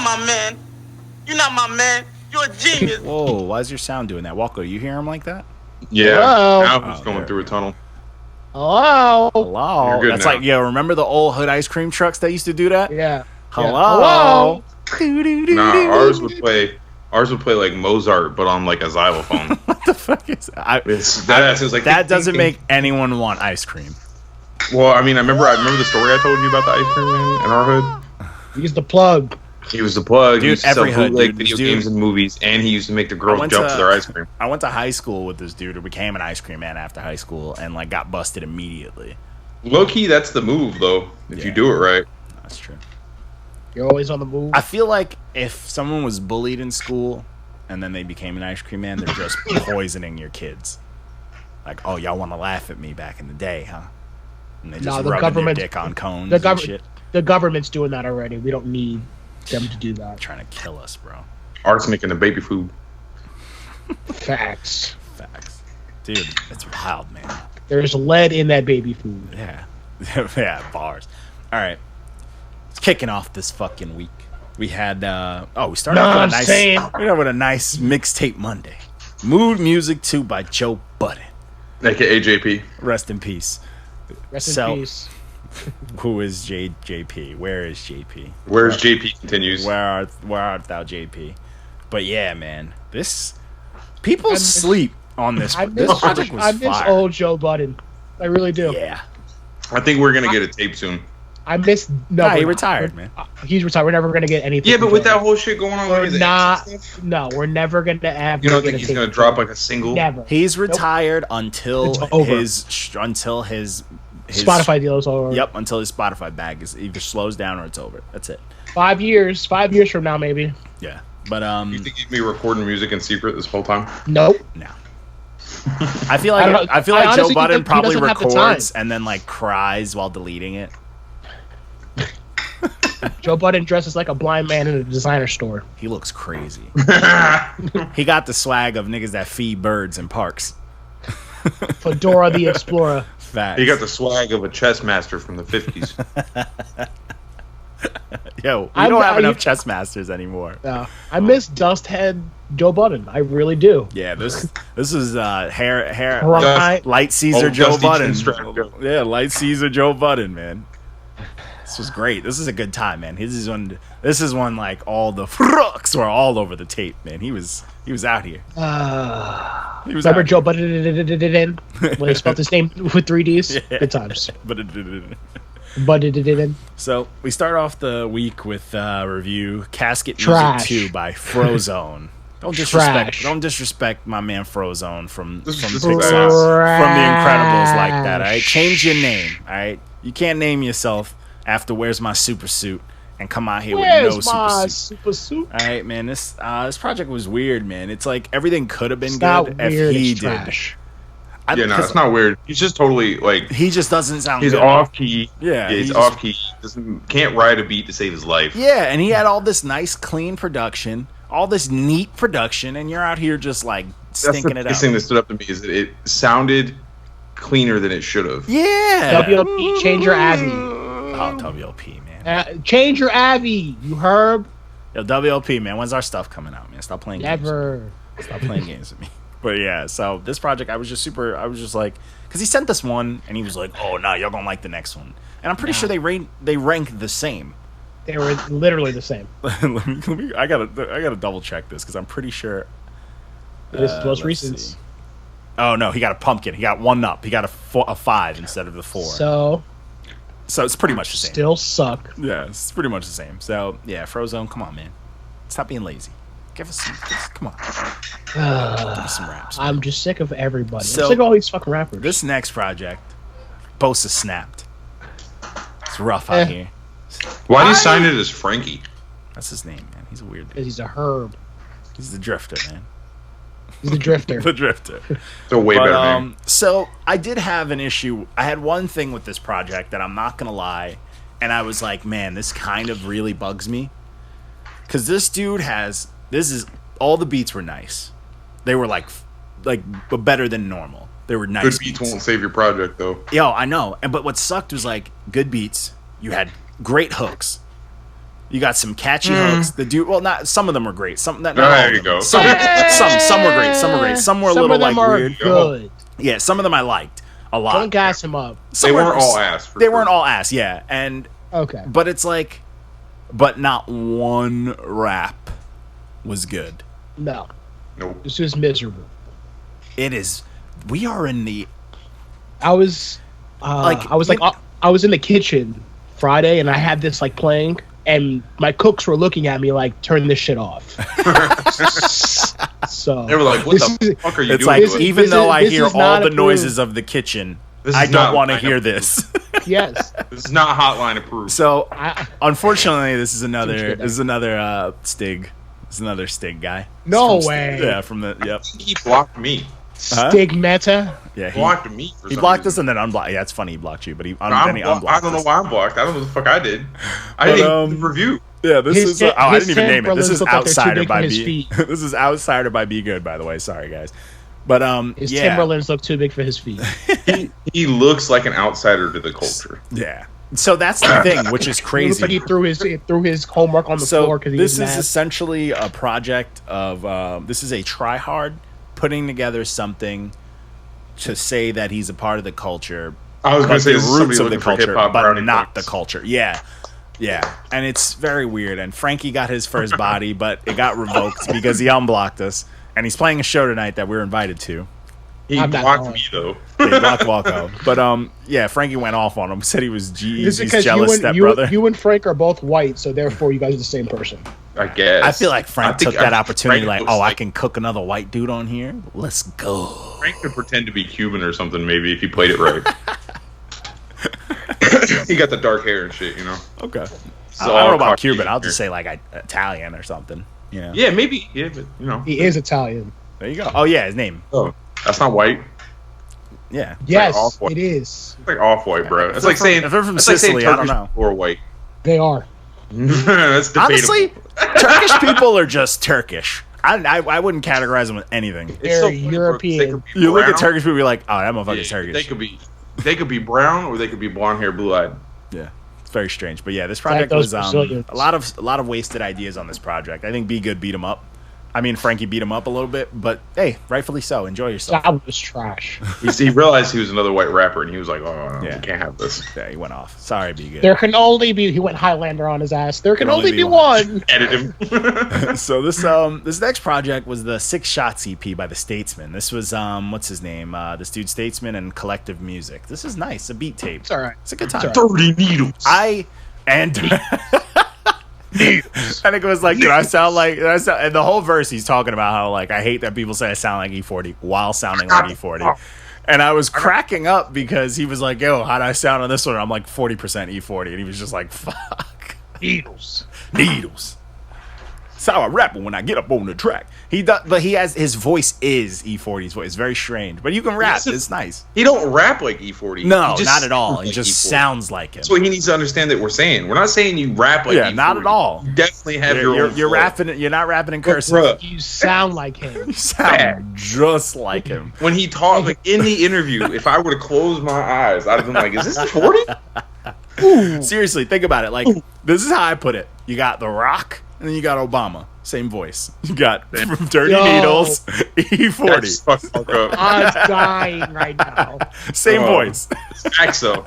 my man. You're not my man. You're a genius. Whoa, why is your sound doing that? Walker, you hear him like that? Yeah. Hello? Now he's going through a tunnel. Hello. Hello. You're good That's now. like, yo, remember the old hood ice cream trucks that used to do that? Yeah. Hello. Nah, ours would play like Mozart, but on like a xylophone. What the fuck is that? It's like That doesn't make anyone want ice cream. Well, I mean, I remember the story I told you about the ice cream man in our hood. He's the plug. He was the plug. Dude, he used to every sell hood, bootleg dude, video dude. games and movies, and he used to make the I girls went jump to- for their ice cream. I went to high school with this dude who became an ice cream man after high school and like got busted immediately. Low key, that's the move though. If you do it right. That's true. You're always on the move. I feel like if someone was bullied in school and then they became an ice cream man, they're just poisoning your kids. Like, oh, y'all want to laugh at me back in the day, huh? And they just the rubbing their government- dick on cones the and shit. The government's doing that already. We don't need them to do that. Trying to kill us, bro. Arsenic in the baby food. Facts. Facts. Dude, it's wild, man. There's lead in that baby food. Yeah. Yeah, bars. All right. It's kicking off this fucking week. We had, we started off with a nice mixtape Monday. Mood Music 2 by Joe Budden. AKA JP. Rest in peace. Rest in peace. Who is JP? Where is JP? Where's JP continues? Where art thou, JP? But yeah, man, people sleep on this. This project was I miss fire. old Joe Budden. I really do. Yeah, I think we're gonna get a tape soon. I miss. No, he we're retired, not. man. He's retired. We're never gonna get anything. Yeah, but from with Joe that whole shit going on, with We're his not. ex stuff, No, we're never gonna have. you don't think he's gonna drop like a single? Never. He's retired until It's over. his Spotify deal is over. Yep, until his Spotify bag is either slows down or it's over. That's it. 5 years. 5 years from now, maybe. Yeah, but You think he'd be recording music in secret this whole time? Nope. no. I feel like I Joe honestly Budden think he probably doesn't have the records time. and then like cries while deleting it. Joe Budden dresses like a blind man in a designer store. He looks crazy. He got the swag of niggas that feed birds in parks. Fedora the Explorer. Facts. He got the swag of a chess master from the 50s. Yo, we don't have enough chess masters anymore. I miss Dust Head Joe Budden. I really do. Yeah, this is hair Right. light Caesar Old Joe Dusty Budden. Chinstrap Joe. Yeah, light Caesar Joe Budden, man. This was great. This is a good time, man. This is one like all the frooks were all over the tape, man. He was out here. He was Remember out Joe Budden when they spelled his name with 3 Ds? Yeah. Good times. But so we start off the week with review Casket Trash. Music 2 by Frozone. Don't disrespect my man Frozone from This is from just Pixar, bad. from The Incredibles like that. All right, change your name. All right, you can't name yourself after Where's My Super Suit and come out here with no super suit. super suit? All right, man. This project was weird, man. It's like everything could have been It's good not if weird, he it's did. trash. Yeah, no, it's not weird. He's just totally like He just doesn't sound. he's good. off key. Yeah, he's he just- off key. Can't ride a beat to save his life. Yeah, and he had all this nice, clean production, all this neat production, and you're out here just like That's the stinking it biggest out. thing that stood up to me is that it sounded cleaner than it should have. Yeah. WLP, change your Abby. Oh, WLP, man. Change your Abby, you herb. Yo, WLP, man. When's our stuff coming out, man? Stop playing games. Never. Stop playing games with me. But yeah, so this project, I was just like, because he sent this one, and he was like, oh, no, y'all gonna like the next one. And I'm pretty sure they rank the same. They were literally the same. let me, I gotta double check this, because I'm pretty sure. This is most let's recent. see. Oh, no, he got a pumpkin. He got one up. He got a 5 instead of the 4. So it's pretty much the same. still suck. Yeah, it's pretty much the same. So, yeah, Frozone, come on, man. Stop being lazy. Give us come on. Give us some raps. I'm just sick of everybody. So- I'm sick of all these fucking rappers. This next project, Bosa snapped. It's rough out here. Why did he sign it as Frankie? That's his name, man. He's a weird dude. Because he's a herb. He's the drifter, man. He's a drifter. The drifter. It's a way better name. So I did have an issue. I had one thing with this project that I'm not gonna lie, and I was like, man, this kind of really bugs me, because this dude all the beats were nice. They were like better than normal. They were nice. Good beats won't save your project though. Yo, I know. But what sucked was like good beats. You had great hooks, You got some catchy hooks. The dude, well, not some of them were great. Some not all There of you them. go. Some were great. Some were great. Some were a little of them like are weird. good. Yeah, some of them I liked a lot. Don't gas him up. Some They were- weren't all ass. They weren't all ass. Yeah, and Okay. but it's like, but not one rap was good. No. Nope. This is miserable. It is. We are in the I was Like, I was like I was in the kitchen Friday and I had this like playing and my cooks were looking at me like turn this shit off. So They were like, "What this the is- fuck are you It's doing?" like to it? even though I this hear is all not the approved. noises of the kitchen, This is I don't not want to line hear approved. this. Yes. This is not hotline approved. So I, unfortunately, this is Too much another good Stig. It's another Stig guy. No It's from way. Yeah, from the yep. He blocked me. Huh? Stigmata. Yeah, Blocked me. For he some blocked us reason. and then unblocked. Yeah, it's funny he blocked you, but then he I unblocked don't know us. why I'm blocked. I don't know what the fuck I did. I But, didn't even review. Yeah, this His is. ta- I his didn't even name it. This Timberlands is look like they're too Outsider big by for his Be. feet. This is Outsider by Be Good. By the way, sorry guys, but His yeah, Timberlands look too big for his feet. He looks like an outsider to the culture. yeah. So that's the thing, which is It looks like crazy. he threw his homework on the floor So because he this was is mad. essentially a project of. This is a try hard putting together something to say that he's a part of the culture. I was But going to say the this is roots somebody of the looking for culture, hip hop but brownie not points. the culture. Yeah, yeah, and it's very weird. And Frankie got his first body, but it got revoked because he unblocked us. And he's playing a show tonight that we're invited to. He I'm not blocked going. me though. They blocked Walko, but yeah, Frankie went off on him. Said he was This G's is because jealous stepbrother. you and Frank are both white, so therefore you guys are the same person. I guess. I feel like Frank took that opportunity, Frank like, looks oh, I can cook another white dude on here. Let's go. Frank could pretend to be Cuban or something, maybe if he played it right. He got the dark hair and shit, you know. Okay. So I don't know all about Caucasian Cuban. I'll hair. just say like Italian or something. Yeah. Yeah, maybe. Yeah, but you know. He is Italian. There you go. Oh yeah, his name. Oh, that's not white. Yeah. Yes, off-white. it is. It's like off-white, bro. It's If like they're saying if they're from it's like saying Sicily, I don't Turkish know. people are white. They are. That's debatable. Honestly, Turkish people are just Turkish. I wouldn't categorize them with anything. It's They're so funny, bro, 'cause European. they could be You look at brown. Turkish people, you're like, oh, that Yeah, motherfucker's Turkish. they could be brown or they could be blonde hair, blue eyed. Yeah, it's very strange. But yeah, this like project those was Brazilians. a lot of wasted ideas on this project. I think Be Good beat him up. I mean, Frankie beat him up a little bit, but hey, rightfully so. Enjoy yourself. That was trash. He realized he was another white rapper and he was like, "Oh, no, Yeah. we can't have this." Yeah, he went off. Sorry, Be Good. There can only be. He went Highlander on his ass. There can only be one. Edit him. So this next project was the 6 Shots EP by the Statesman. This was what's his name? This dude Statesman and Collective Music. This is nice. A beat tape. It's all right. It's a good time. It's all 30 needles. And it goes like, and the whole verse he's talking about how like I hate that people say I sound like E40 while sounding like E40. And I was cracking up because he was like, yo, how do I sound on this one? I'm like 40% E40. And he was just like, fuck. Needles. Needles. That's how I rap when I get up on the track. He does, but he has his voice is E40's voice. It's very strange, but you can rap. It's nice. He don't rap like E40. No, He just not at all. sounds He like just E40. sounds like him. That's what he needs to understand that we're saying. We're not saying you rap like Yeah, E40. not at all. You definitely have your You're own you're flow. rapping. You're not rapping in cursive. Bruh, You sound like him. You sound just like him. when he talked, like in the interview, if I were to close my eyes, I'd have been like, "Is this E40?" Seriously, think about it. Like this is how I put it. You got The Rock, and then you got Obama. Same voice. You got from Dirty Yo. Needles, That's E40. fuck up. I'm dying right now. Same Oh. voice. Facts though,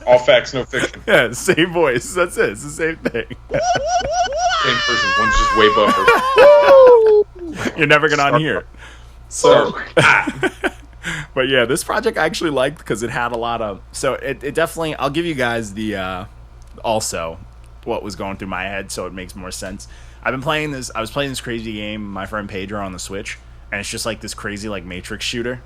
all facts, no fiction. Yeah, same voice. That's it. It's the same thing. Same person. One's just way buffer. You're never gonna unhear it. So, But yeah, this project I actually liked because it had a lot of. So it definitely. I'll give you guys the also what was going through my head, so it makes more sense. I've been playing this. I was playing this crazy game, my friend Pedro on the Switch, and it's just like this crazy like Matrix shooter,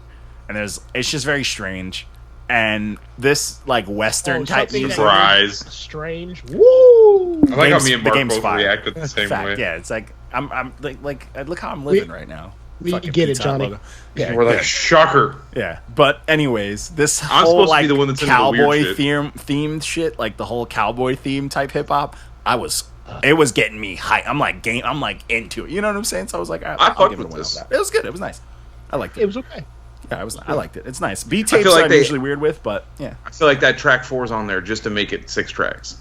and it's just very strange, and this like Western type something music. that- Rise. Strange. Woo! I like how Game's- me and the Mark game's both fire. reacted the same Fact, way. yeah, it's like I'm like look how I'm living right now. We Fucking get it, Pizza Hut Johnny. logo. Yeah, We're like, shocker. yeah. But anyways, this I'm whole supposed to be like the one that's into the cowboy weird shit. themed shit, like the whole cowboy theme type hip hop, it was getting me hype. I'm like into it. You know what I'm saying? So I was like, I'll fucked give it a with win this. on that. It was good. It was nice. I liked It it. was okay. Yeah, I liked it. It's nice. Beat feel tapes like I'm usually weird with, but yeah. I feel like that track 4's on there just to make it 6 tracks.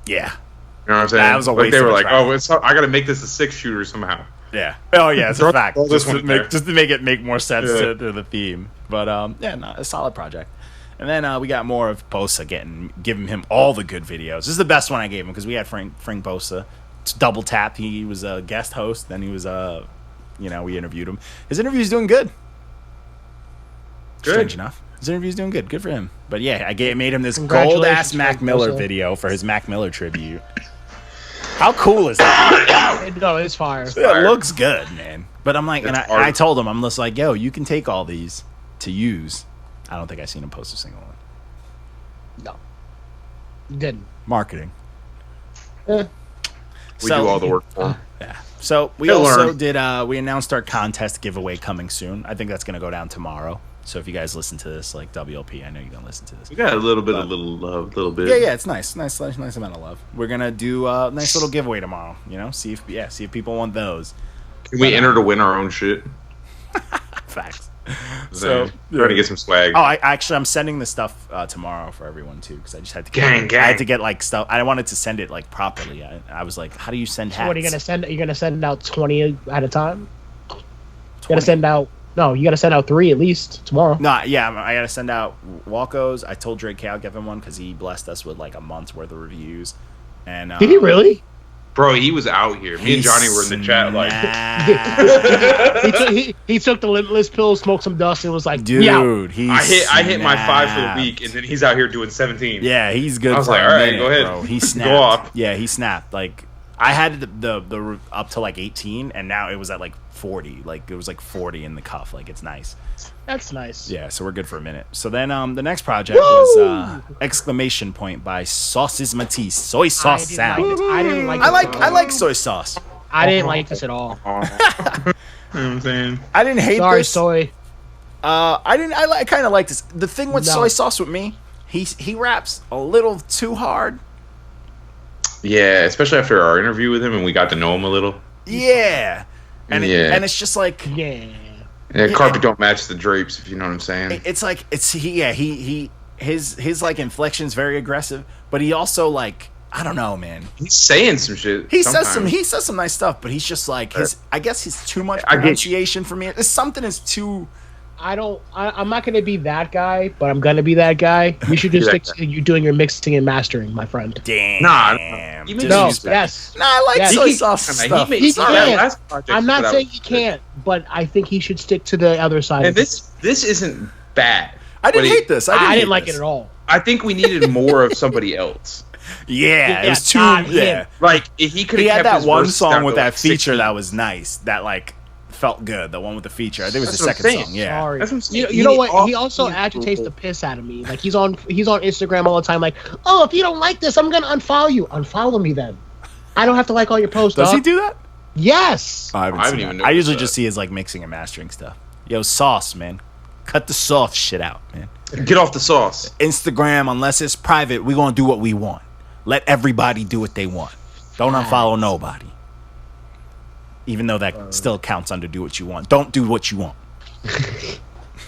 Yeah. know what I'm saying? That was a like waste they of were a like, track. oh, I got to make this a 6-shooter somehow. Yeah. Oh yeah, it's a fact. throw this Just to, one there. make it make more sense Yeah. to the theme. But yeah, no, a solid project. And then we got more of Bosa giving him all the good videos. This is the best one I gave him because we had Frank Bosa. It's double tap. He was a guest host. Then he was we interviewed him. His interview's doing good. Good. Strange enough. His interview's doing good. Good for him. But yeah, made him this Congratulations, gold ass Mac Frank Miller Bosa. video for his Mac Miller tribute. How cool is that? No, it's fire. It looks good, man. But I'm like, and I told him, I'm just like, yo, you can take all these to use. I don't think I've seen him post a single one. No, you didn't. Marketing. We do all the work for him. Yeah. So we He'll also learn. did. We announced our contest giveaway coming soon. I think that's gonna go down tomorrow. So if you guys listen to this, like WLP, I know you're gonna listen to this. We got a little bit of love, little bit. Yeah, it's nice amount of love. We're gonna do a nice little giveaway tomorrow. See if people want those. Can we enter to win our own shit? Facts. So trying to get some swag. Oh, I'm sending the stuff tomorrow for everyone too because I just had to Gang. I had to get like stuff. I wanted to send it like properly. I was like, how do you send hats? What are you gonna send? You're gonna send out 20 at a time. You gotta send out. No, you gotta send out 3 at least tomorrow. No, yeah, I gotta send out Walkos. I told Drake K I'll give him one because he blessed us with like a month's worth of reviews. And Did he really? Bro, he was out here. Me and Johnny were in the chat like, he took the limitless pill, smoked some dust, and was like, dude, yeah. I hit my 5 for the week, and then he's out here doing 17. Yeah, he's good. I was for like, a all right, minute, go ahead. bro. He snapped. Go off. Yeah, he snapped. Like I had the up to like 18, and now it was at like 40. Like it was like 40 in the cuff. Like it's nice. That's nice. Yeah, so we're good for a minute. So then the next project was exclamation point by Sauces Matisse. Soy sauce sound. I didn't like. I like soy sauce. I didn't like this at all. You know what I'm saying? I didn't hate Sorry, this. soy. I kind of like this. The thing with No. soy sauce with me, he raps a little too hard. Yeah, especially after our interview with him and we got to know him a little. Yeah. And Yeah. and it's just like Yeah. Yeah, carpet don't match the drapes, if you know what I'm saying. it's like his like inflection's very aggressive, but he also like I don't know, man. He's saying some shit. He sometimes. says some nice stuff, but he's just like I guess he's too much I get you. pronunciation for me. It's something is too I'm not gonna be that guy, but I'm gonna be that guy. You should just Be stick that to you doing your mixing and mastering, my friend. damn. Nah, he Just- makes No, Disrespect. yes. Nah, I like Yeah, soy he- sauce He stuff. made He some can't. last project I'm not that saying was he good. can't, but I think he should stick to the other side. And of it. this isn't bad. I didn't But hate this. I hate didn't like this. it at all. I think we needed more of somebody else. Yeah, it Yeah, was too. not him. Yeah, Like he could he have had kept that his one verses song down with to, that like, feature 16. that was nice. That like felt good. The one with the feature. I think it was That's the what I'm second saying. song. Yeah. Sorry. That's what I'm saying. You know He what? He also needs agitates to- the piss out of me. Like he's on Instagram all the time. Like, oh, if you don't like this, I'm gonna unfollow you. Unfollow me then. I don't have to like all your posts. Does dog. he do that? Yes. I haven't, I haven't seen even that. I noticed usually that. just see his like mixing and mastering stuff. Yo, sauce, man. Cut the soft shit out, man. Get off the sauce. Instagram, unless it's private, we gonna do what we want. Let everybody do what they want. Don't unfollow nobody. Even though that still counts under do what you want. Don't do what you want.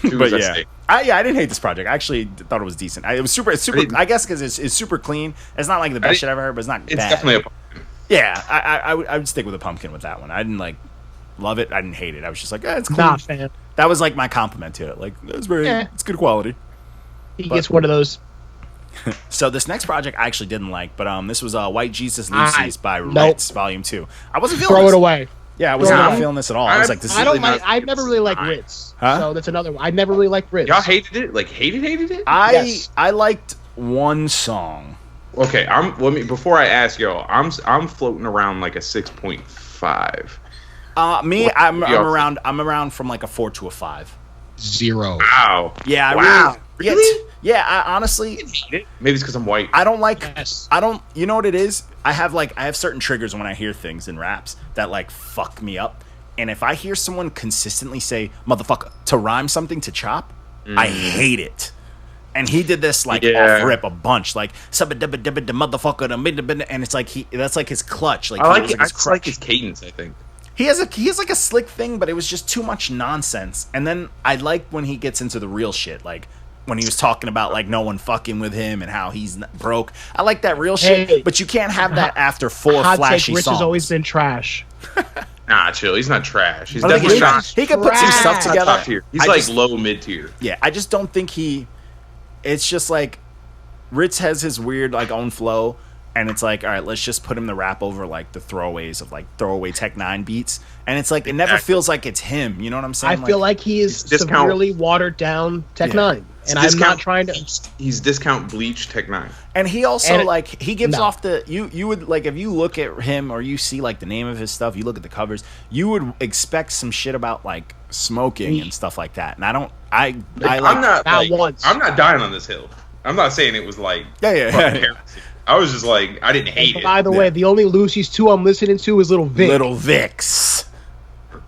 Do But as I yeah, say. I didn't hate this project. I actually thought it was decent. It was super. It's super. I guess because it's super clean. It's not like the best shit I've ever heard, but it's not It's bad. definitely Yeah, I would stick with a pumpkin with that one. I didn't like love it. I didn't hate it. I was just like, it's clean. Nah, fan. That was like my compliment to it. Like it's very, Yeah. it's good quality. He gets one of those. So this next project I actually didn't like, but this was White Jesus Lucy's by nope. Ritz Volume 2. I wasn't feeling Throw this. it away. Yeah, I was Throw it not away. feeling this at all. I was like, this is I don't really like. not- I've never really liked Fine. Ritz. Huh? So that's another one. I never really liked Ritz. Y'all hated it? Like hated it? Yes. I liked one song. Okay, before I ask y'all, I'm floating around like a 6.5. I'm Yeah. around from like a 4 to a 5. 0. Wow. Yeah, Wow. Really? Yeah, I honestly Maybe it's because I'm white. I don't like Yes. you know what it is? I have certain triggers when I hear things in raps that like fuck me up. And if I hear someone consistently say motherfucker to rhyme something to chop, I hate it. And he did this like Yeah. off rip a bunch, like motherfucker, and it's like that's like his clutch. Like I like he it. was I like just like his cadence, I think. he has like a slick thing, but it was just too much nonsense. And then I like when he gets into the real shit, like when he was talking about like no one fucking with him and how he's broke. I like that real shit, Hey, but you can't have that after 4 Hot flashy take, Rich songs. has always been trash. Nah, chill. He's not trash. He's I think definitely he's not. he could put some trash. stuff Not together. top tier. He's I like just- low mid tier. Yeah, I just don't think he. It's just like Ritz has his weird like own flow, and it's like, all right, let's just put him to rap over like the throwaways of like throwaway Tech Nine beats, and it's like it never Exactly. feels like it's him. You know what I'm saying? I feel like he is It's discount. severely watered down Tech Yeah. 9, and I'm not trying to. He's discount bleach Tech 9. and he also and it- like he gives no. off the you would like if you look at him or you see like the name of his stuff, you look at the covers, you would expect some shit about like smoking and stuff like that, and I like I'm not Not like, once. I'm not dying on this hill. I'm not saying it was like Yeah. fucking heresy. I was just like I didn't hate And it. by the way, the only Lucy's 2 I'm listening to is Little Vic. Little Vix.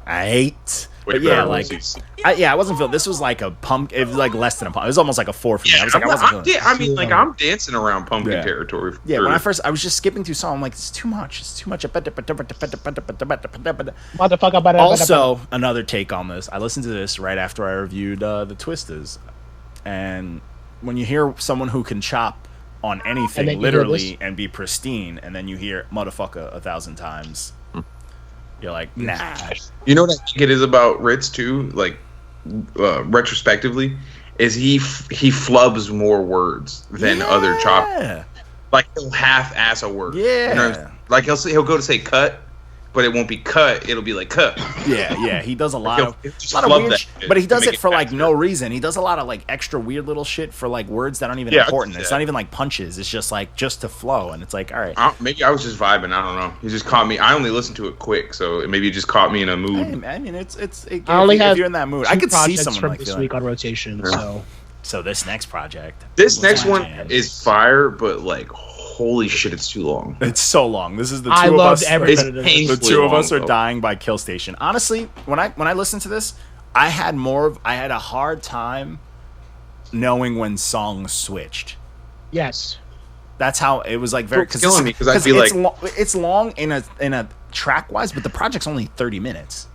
I hate. Wait, But yeah, better like Lucy's. I wasn't feeling. This was like a pump. It was like less than a pump. It was almost like a 4 for me. I was like, I wasn't feeling. it. I mean, like I'm dancing around pumpkin Yeah. territory. for Yeah, sure. when I was just skipping through song, I'm like, it's too much. It's too much. Motherfucker, Also, another take on this. I listened to this right after I reviewed the Twisters, and when you hear someone who can chop on And then anything you hear literally this? and be pristine, and then you hear motherfucker 1,000 times, you're like, nah. You know what I think it is about Ritz too, like retrospectively, is he flubs more words than other chop. Yeah. Like he'll half-ass a word. Yeah. You know, like he'll go to say cut, but it won't be cut. It'll be like cut. Yeah, he does a lot of He'll just lot of flub weird, that sh- shit but he to does make it it for like faster. no reason. He does a lot of like extra weird little shit for like words that aren't even Yeah, I important. can see It's that. not even like punches. It's just like just to flow, and it's like, all right, Maybe I was just vibing. I don't know. He just caught me. I only listened to it quick, so maybe it just caught me in a mood. Hey, I mean, if, I only if have you're in that mood, 2 I could see projects someone from like this feeling. week on rotation. Yeah. So this next project, This was next my one jam. is fire, but like, holy shit, it's too long. It's so long. This is the two I of loved us. every It's bit of this. painful. The two of us are long, though. dying by Kill Station. Honestly, when I listened to this, I had a hard time knowing when songs switched. Yes. That's how it was like very It's killing me, 'cause I'd be it's like- it's long in a track wise, but the project's only 30 minutes.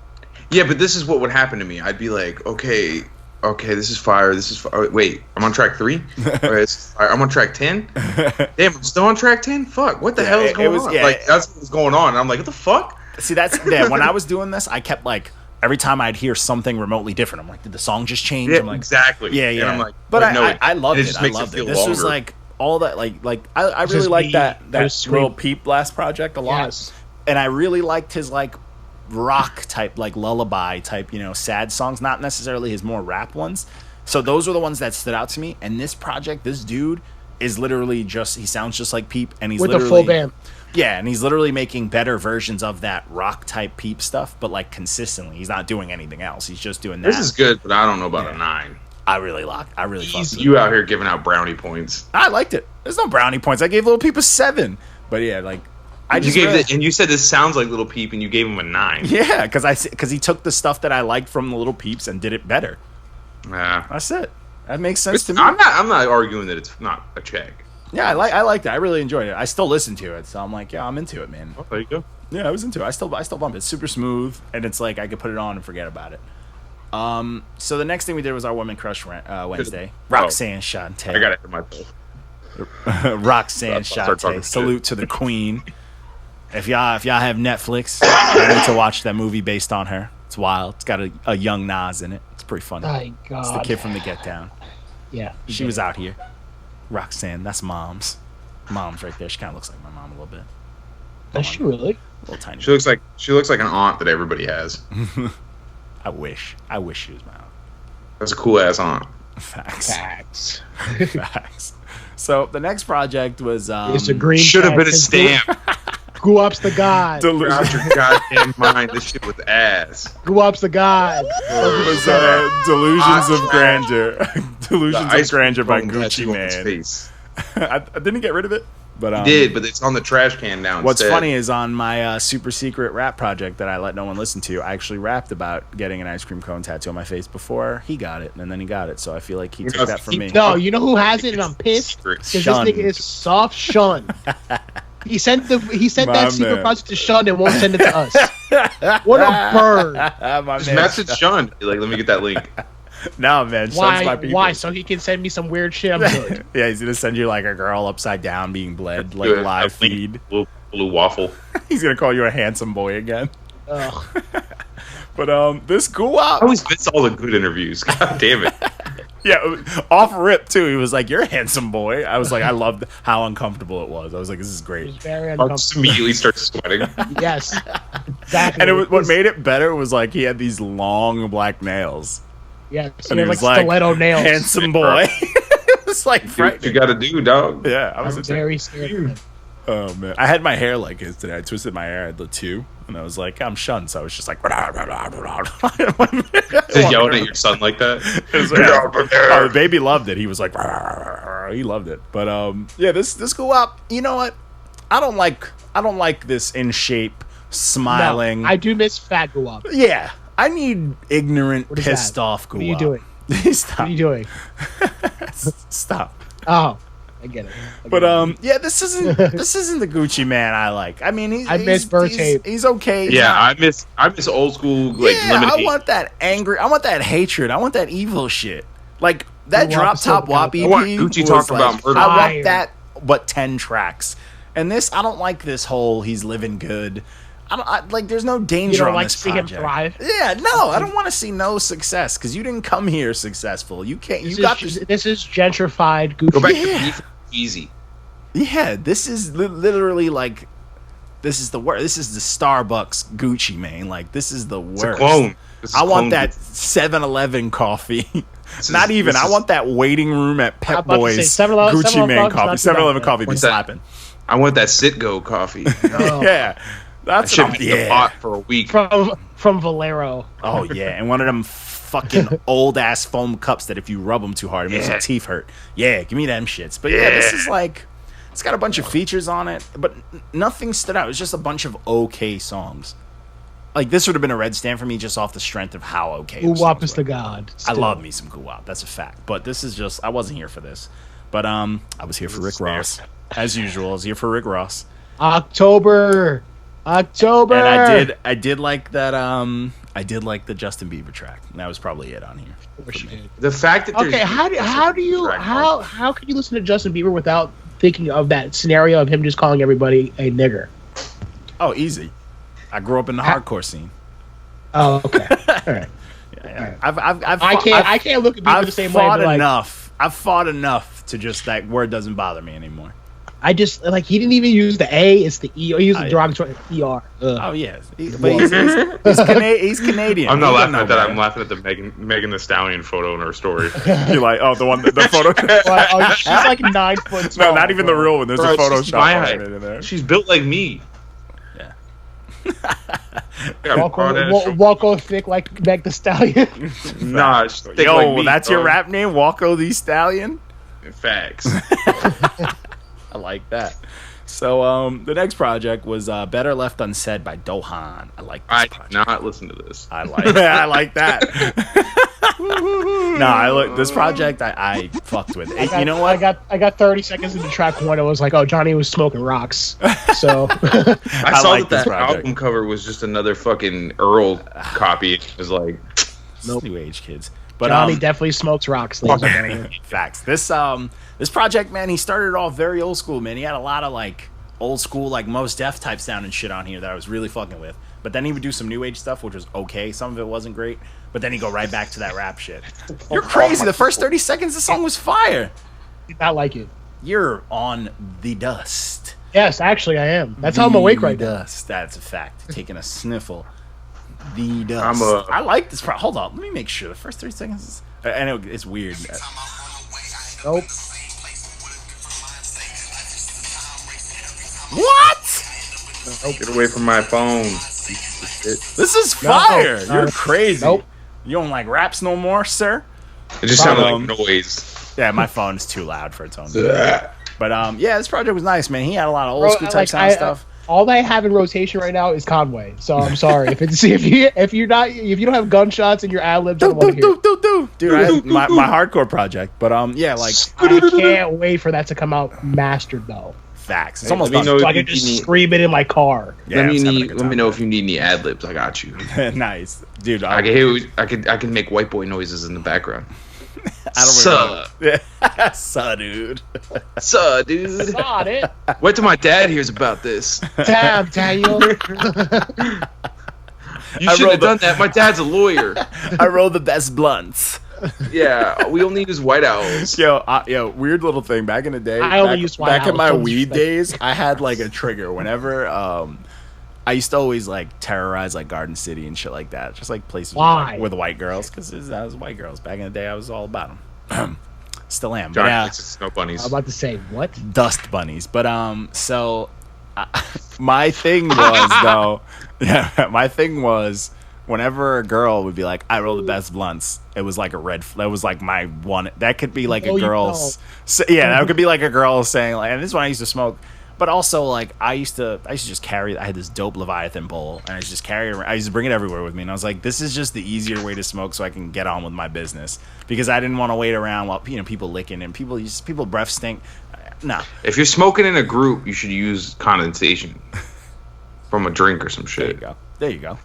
Yeah, but this is what would happen to me. I'd be like, okay, this is fire. This is fire. Wait, I'm on track 3. I'm on track 10. Damn, I'm still on track 10. Fuck, what the Yeah, hell is it going was- on? yeah, Like that's what's going on. And I'm like, what the fuck? See, that's when I was doing this, I kept like every time I'd hear something remotely different, I'm like, did the song just change? Yeah, I'm like, exactly. yeah. And I'm like, but wait, no, I loved and it. just I makes loved it. feel This was longer. like all that, like I really Just liked me, that just little me. Peep last project a lot, Yes. and I really liked his like rock type, like lullaby type, sad songs, not necessarily his more rap ones. So those were the ones that stood out to me. And this project, this dude is literally he sounds just like Peep, and he's With the literally full band. Yeah, and he's literally making better versions of that rock type Peep stuff, but like consistently. He's not doing anything else. He's just doing that. This is good, but I don't know about Yeah. a 9. I really fucked with it. You out here giving out brownie points. I liked it. There's no brownie points. I gave Little Peep a 7. But yeah, like I You just gave really- it, and you said this sounds like Little Peep, and you gave him a 9. yeah, because he took the stuff that I liked from the Little Peeps and did it better. Nah. That's it. That makes sense to me. I'm not arguing that it's not a check. Yeah, I liked it. I really enjoyed it. I still listen to it, so I'm like, yeah, I'm into it, man. Oh, there you go. Yeah, I was into it. I still bump it. It's super smooth, and it's like I could put it on and forget about it. So the next thing we did was our Woman Crush Wednesday. Roxanne Shante. I got it in my phone. Roxanne I'll start talking Shante. shit. Salute to the queen. If y'all have Netflix, you need to watch that movie based on her. It's wild. It's got a young Nas in it. It's pretty funny. My God. It's the kid from the Get Down. Yeah. She was out here. Roxanne, that's mom's. Mom's right there. She kind of looks like my mom a little bit. Does she really? A little tiny. She looks like an aunt that everybody has. I wish she was my aunt. That's a cool ass aunt. Facts. Facts. Facts. So the next project was It's a green. Should have been a fact. stamp. Who ups the god? Delusion. Out your goddamn mind. This shit was ass. Who ups the god? was Delusions of Grandeur. Delusions The of Grandeur by cream Gucci tattoo on his Man. face. I didn't get rid of it, but He did, but it's on the trash can now. What's instead. funny is on my super secret rap project that I let no one listen to, I actually rapped about getting an ice cream cone tattoo on my face before he got it, and then he got it. So I feel like he took that from me. No, you know who has it, and I'm pissed because this Shun. nigga is soft Shun. He sent My that secret man. project to Shun and won't send it to us. What a bird! My Just man. message Sean. Like, let me get that link. No, man. Shun's my Why? people. Why? So he can send me some weird shit. I'm good. Yeah, he's gonna send you like a girl upside down being bled, like Good. live A feed. Blue waffle. He's gonna call you a handsome boy again. Ugh. But this Guwap. I always miss all the good interviews. God damn it. Yeah, off rip too. He was like, "You're a handsome boy." I was like, I loved how uncomfortable it was. I was like, "This is It great." was very I'll uncomfortable. just immediately start sweating. Yes, exactly. And what made it better was like he had these long black nails, Yes, and he he had, was like like, stiletto nails. "Handsome boy." It was like Do what frightening. you gotta do, dog. Yeah, I I'm was very scared of him. Oh man, I had my hair like his today. I twisted my hair. I had the two, and I was like, I'm Shun, so I was just like, Just yelling at your son like that. It was like, oh, the baby loved it. He was like, he loved it. But yeah, this Guwap. You know what? I don't like this in shape, smiling. No, I do miss Fat Guwap. Yeah, I need ignorant, What is pissed that? off Guwap. What are you doing? Stop. What are you doing? Stop. Oh, I get it. But yeah, this isn't the Gucci man I like. I mean, I miss Bird Tape. He's okay. He's Yeah, not- I miss old school like yeah, lemonade. I want that anger. I want that hatred. I want that evil shit. Like that Guwap Drop is so Top good. WAP EP. I want Gucci was talking like, about murder. I Fire. want that, but 10 tracks. And this, I don't like this whole he's living good. Like, there's no danger You don't on like this to see him project. thrive? Yeah, no, I don't want to see no success because you didn't come here successful. You can't. You got this. This is gentrified Gucci. Go back Yeah. to beef easy. Yeah, this is literally like, this is the worst. This is the Starbucks Gucci, man. Like, this is the worst. It's a clone. This is I want clone that Gucci. 7-Eleven coffee. This Not is- even. this I is- want that waiting room at I'm Pep about to say, Boys 7-Eleven Gucci man coffee's coffee. not too 7-Eleven bad. coffee be What's that? slapping. I want that Citgo coffee. Oh, Yeah, that's Should what I'm, be in the yeah. pot for a week. from Valero. Oh yeah, and one of them fucking old ass foam cups that if you rub them too hard, it makes Yeah. your teeth hurt. Yeah, give me them shits. But yeah, this is like, it's got a bunch of features on it, but nothing stood out. It was just a bunch of okay songs. Like this would have been a red stand for me just off the strength of how okay. the Guwap songs is were. the god. I Still. love me some Guwap. That's a fact. But this is just, I wasn't here for this. But I was here for Rick Ross, as usual. I was here for Rick Ross, October. and I did like that. I did like the Justin Bieber track. And that was probably it on here. Wish you did. The fact that there's Okay, how can you listen to Justin Bieber without thinking of that scenario of him just calling everybody a nigger? Oh, easy. I grew up in the hardcore scene. Oh, okay. All right. Yeah. I've I can't look at Bieber I've the same way. fought But like, enough. I've fought enough to just that word doesn't bother me anymore. I just like he didn't even use the A. It's the E. Or he used the yeah. derogatory ER. Ugh. Oh yeah, but he's Canadian. I'm not He laughing don't at that. know I'm better. laughing at the Megan the Stallion photo in her story. You're like, oh, the photo. Well, oh, she's like 9 foot tall. No, not even the bro. real one. There's Bro, a she's Photoshop my on height. it in there. She's built like me. Yeah. Walko thick like Meg the Stallion. Nah, she's thick Yo, like me, that's your dog. rap name, Walko the Stallion. Facts. I like that. So the next project was Better Left Unsaid by Dohan. I like this I project. did not listen to this. I like that. No, I look this project I fucked with. You know what? I got 30 seconds into track one. It was like, oh, Johnny was smoking rocks. So I saw like this that project. album cover was just another fucking Earl copy. It was like, Nope. New age kids. But Johnny definitely smokes rocks. ladies and gentlemen. facts. This project, man, he started off very old school, man. He had a lot of like old school, like Mos Def type sound and shit on here that I was really fucking with. But then he would do some new age stuff, which was okay. Some of it wasn't great. But then he'd go right back to that rap shit. You're crazy. The first 30 seconds, the song was fire. Did not like it. You're on the dust. Yes, actually, I am. That's how I'm awake right now. Dust. That's a fact. Taking a sniffle. The dust. I'm a- I like this. Hold on. Let me make sure. The first 30 seconds is... I know it's weird. Nope. What? get away from my phone. This is fire. No. You're crazy. Nope. You don't like raps no more, sir? It just sounded Um, like noise. Yeah, my phone's too loud for its own good. But yeah, this project was nice, man. He had a lot of old Bro, school type like, sound stuff. All I have in rotation right now is Conway. So I'm sorry if you don't have gunshots in your ad libs. I don't want to hear it. Dude, I had my hardcore project. But yeah, like I can't wait for that to come out mastered though. Facts. It's Hey, almost let me done. know So I if can you just need- scream it in my car. Yeah, let I was having a me good let me time know with if you need any ad libs. I got you. it. Nice, dude. I can make white boy noises in the background. I don't remember. Suh, dude. Suh, dude. Got it. Wait till my dad hears about this. Damn, Daniel. You I shouldn't rolled have done that. My dad's a lawyer. I roll the best blunts. Yeah, we only use white owls. Yo, weird little thing. Back in the day, I only used white back in owls, my don't weed disrespect. days, I had like a trigger. Whenever I used to always like terrorize like Garden City and shit like that, just like places Why? with white girls, because I was white girls back in the day. I was all about them. Still am. But, Johnny yeah, likes the snow bunnies. I'm about to say what? dust bunnies. But so my thing was though, yeah, my thing was whenever a girl would be like, "I roll the best blunts," it was like a red. That was like my one. That could be like a Oh, you girl's. Yeah, that could be like a girl saying like, and this is when I used to smoke. But also, like, I used to just carry. I had this dope Leviathan bowl, and I used to just carry it around. I used to bring it everywhere with me, and I was like, this is just the easier way to smoke, so I can get on with my business because I didn't want to wait around while people licking and people breath stink. Nah, If you're smoking in a group, you should use condensation from a drink or some there you shit. go. There you go.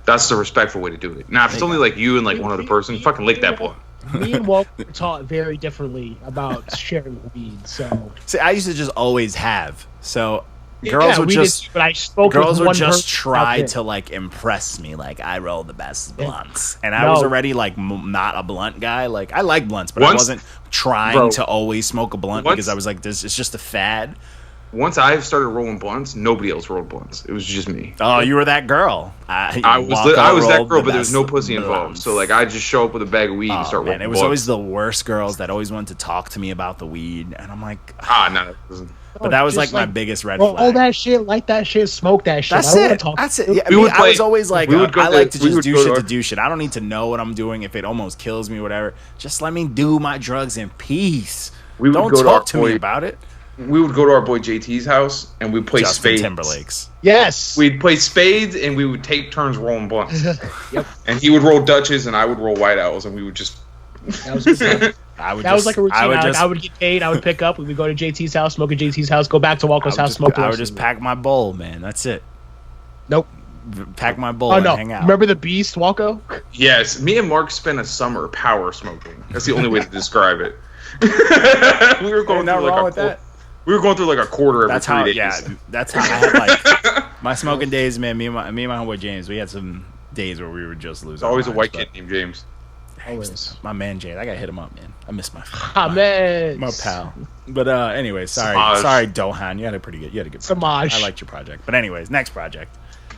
That's the respectful way to do it. Now, if it's only like you and like one other person, fucking lick that blunt. Me and Walt were taught very differently about sharing weed. So See, I used to just always have. So girls would we just did, but I spoke girls with would one just person try out to there. like impress me, like I roll the best Yeah. blunts, and I was No. already like not a blunt guy. Like I like blunts, but I Once- wasn't trying Bro. to always smoke a blunt Once- because I was like, this it's just a fad. Once I started rolling blunts, nobody else rolled blunts. It was just me. Oh, you were that girl. I was that rolled girl, the but there was best no pussy involved. blunts. So like I just show up with a bag of weed and Oh, start man, rolling it was blunts. always the worst girls that always wanted to talk to me about the weed, and I'm like, no, it wasn't. but that was Just like my biggest red roll flag. that shit, like that shit, smoke that shit. That's I don't wanna it. talk That's to it. you. Yeah, We would I play- was always like, we would go I to- like to we just would do go shit to to do shit. I don't need to know what I'm doing if it almost kills me or whatever. Just let me do my drugs in peace. We would Don't go to our talk to me boy- about it. We would go to our boy JT's house and we'd play Justin spades. Timberlake's. Yes. We'd play spades and we would take turns rolling blunts. Yep. And he would roll Dutches and I would roll white owls and we would just. That was good stuff. That Was like a routine. I would get paid. I would pick up. We would go to JT's house, smoke at JT's house, go back to Walco's house, smoke. the I rest would just of it. pack my bowl, man. That's it. Nope. Pack my bowl Oh and no! hang out. Remember the Beast, Walco? Yes, me and Mark spent a summer power smoking. That's the only way to describe it. we were going Ain't nothing through like wrong a with that. We were going through like a quarter every That's 3 how. days. Yeah, that's how I had like my smoking days, man. Me and my homeboy James, we had some days where we would just lose. There's always a our white minds, kid named James. Always. but My man James, I gotta hit him up, man. I miss my Amen. my pal. But anyway, sorry, Samaj. Dohan, you had a good. Samaj. I liked your project. But anyways, next project.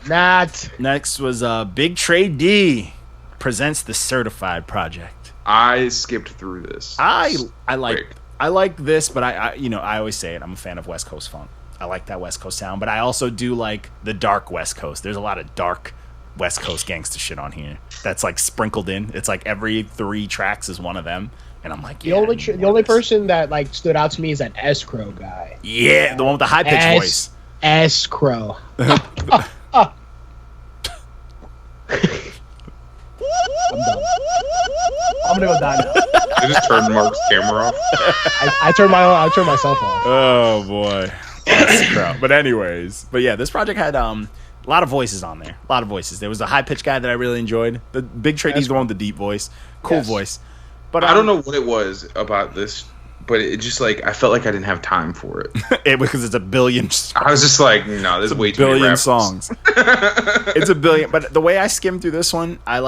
Not. Next was Big Trade D presents the Certified project. I skipped through this. I like Quick. I like this, but I always say it. I'm a fan of West Coast funk. I like that West Coast sound, but I also do like the dark West Coast. There's a lot of dark West Coast gangsta shit on here that's like sprinkled in. It's like every 3 tracks is one of them, and I'm like, The yeah, only I need the more only of this. person that like stood out to me is that Escrow guy. Yeah, the one with the high pitched voice. Escrow. I'm done. I'm gonna go die now. I just turned Mark's camera off. I turned myself off. Oh boy. But yeah, this project had a lot of voices on there. A lot of voices. There was a high pitched guy that I really enjoyed. The Big Tradee's the one with the deep voice. Cool Yes. voice. But I don't know what it was about this, but it just like I felt like I didn't have time for it. because it's a billion. I was just like, no, this is way too many billion rappers. songs. It's a billion. But the way I skimmed through this one, I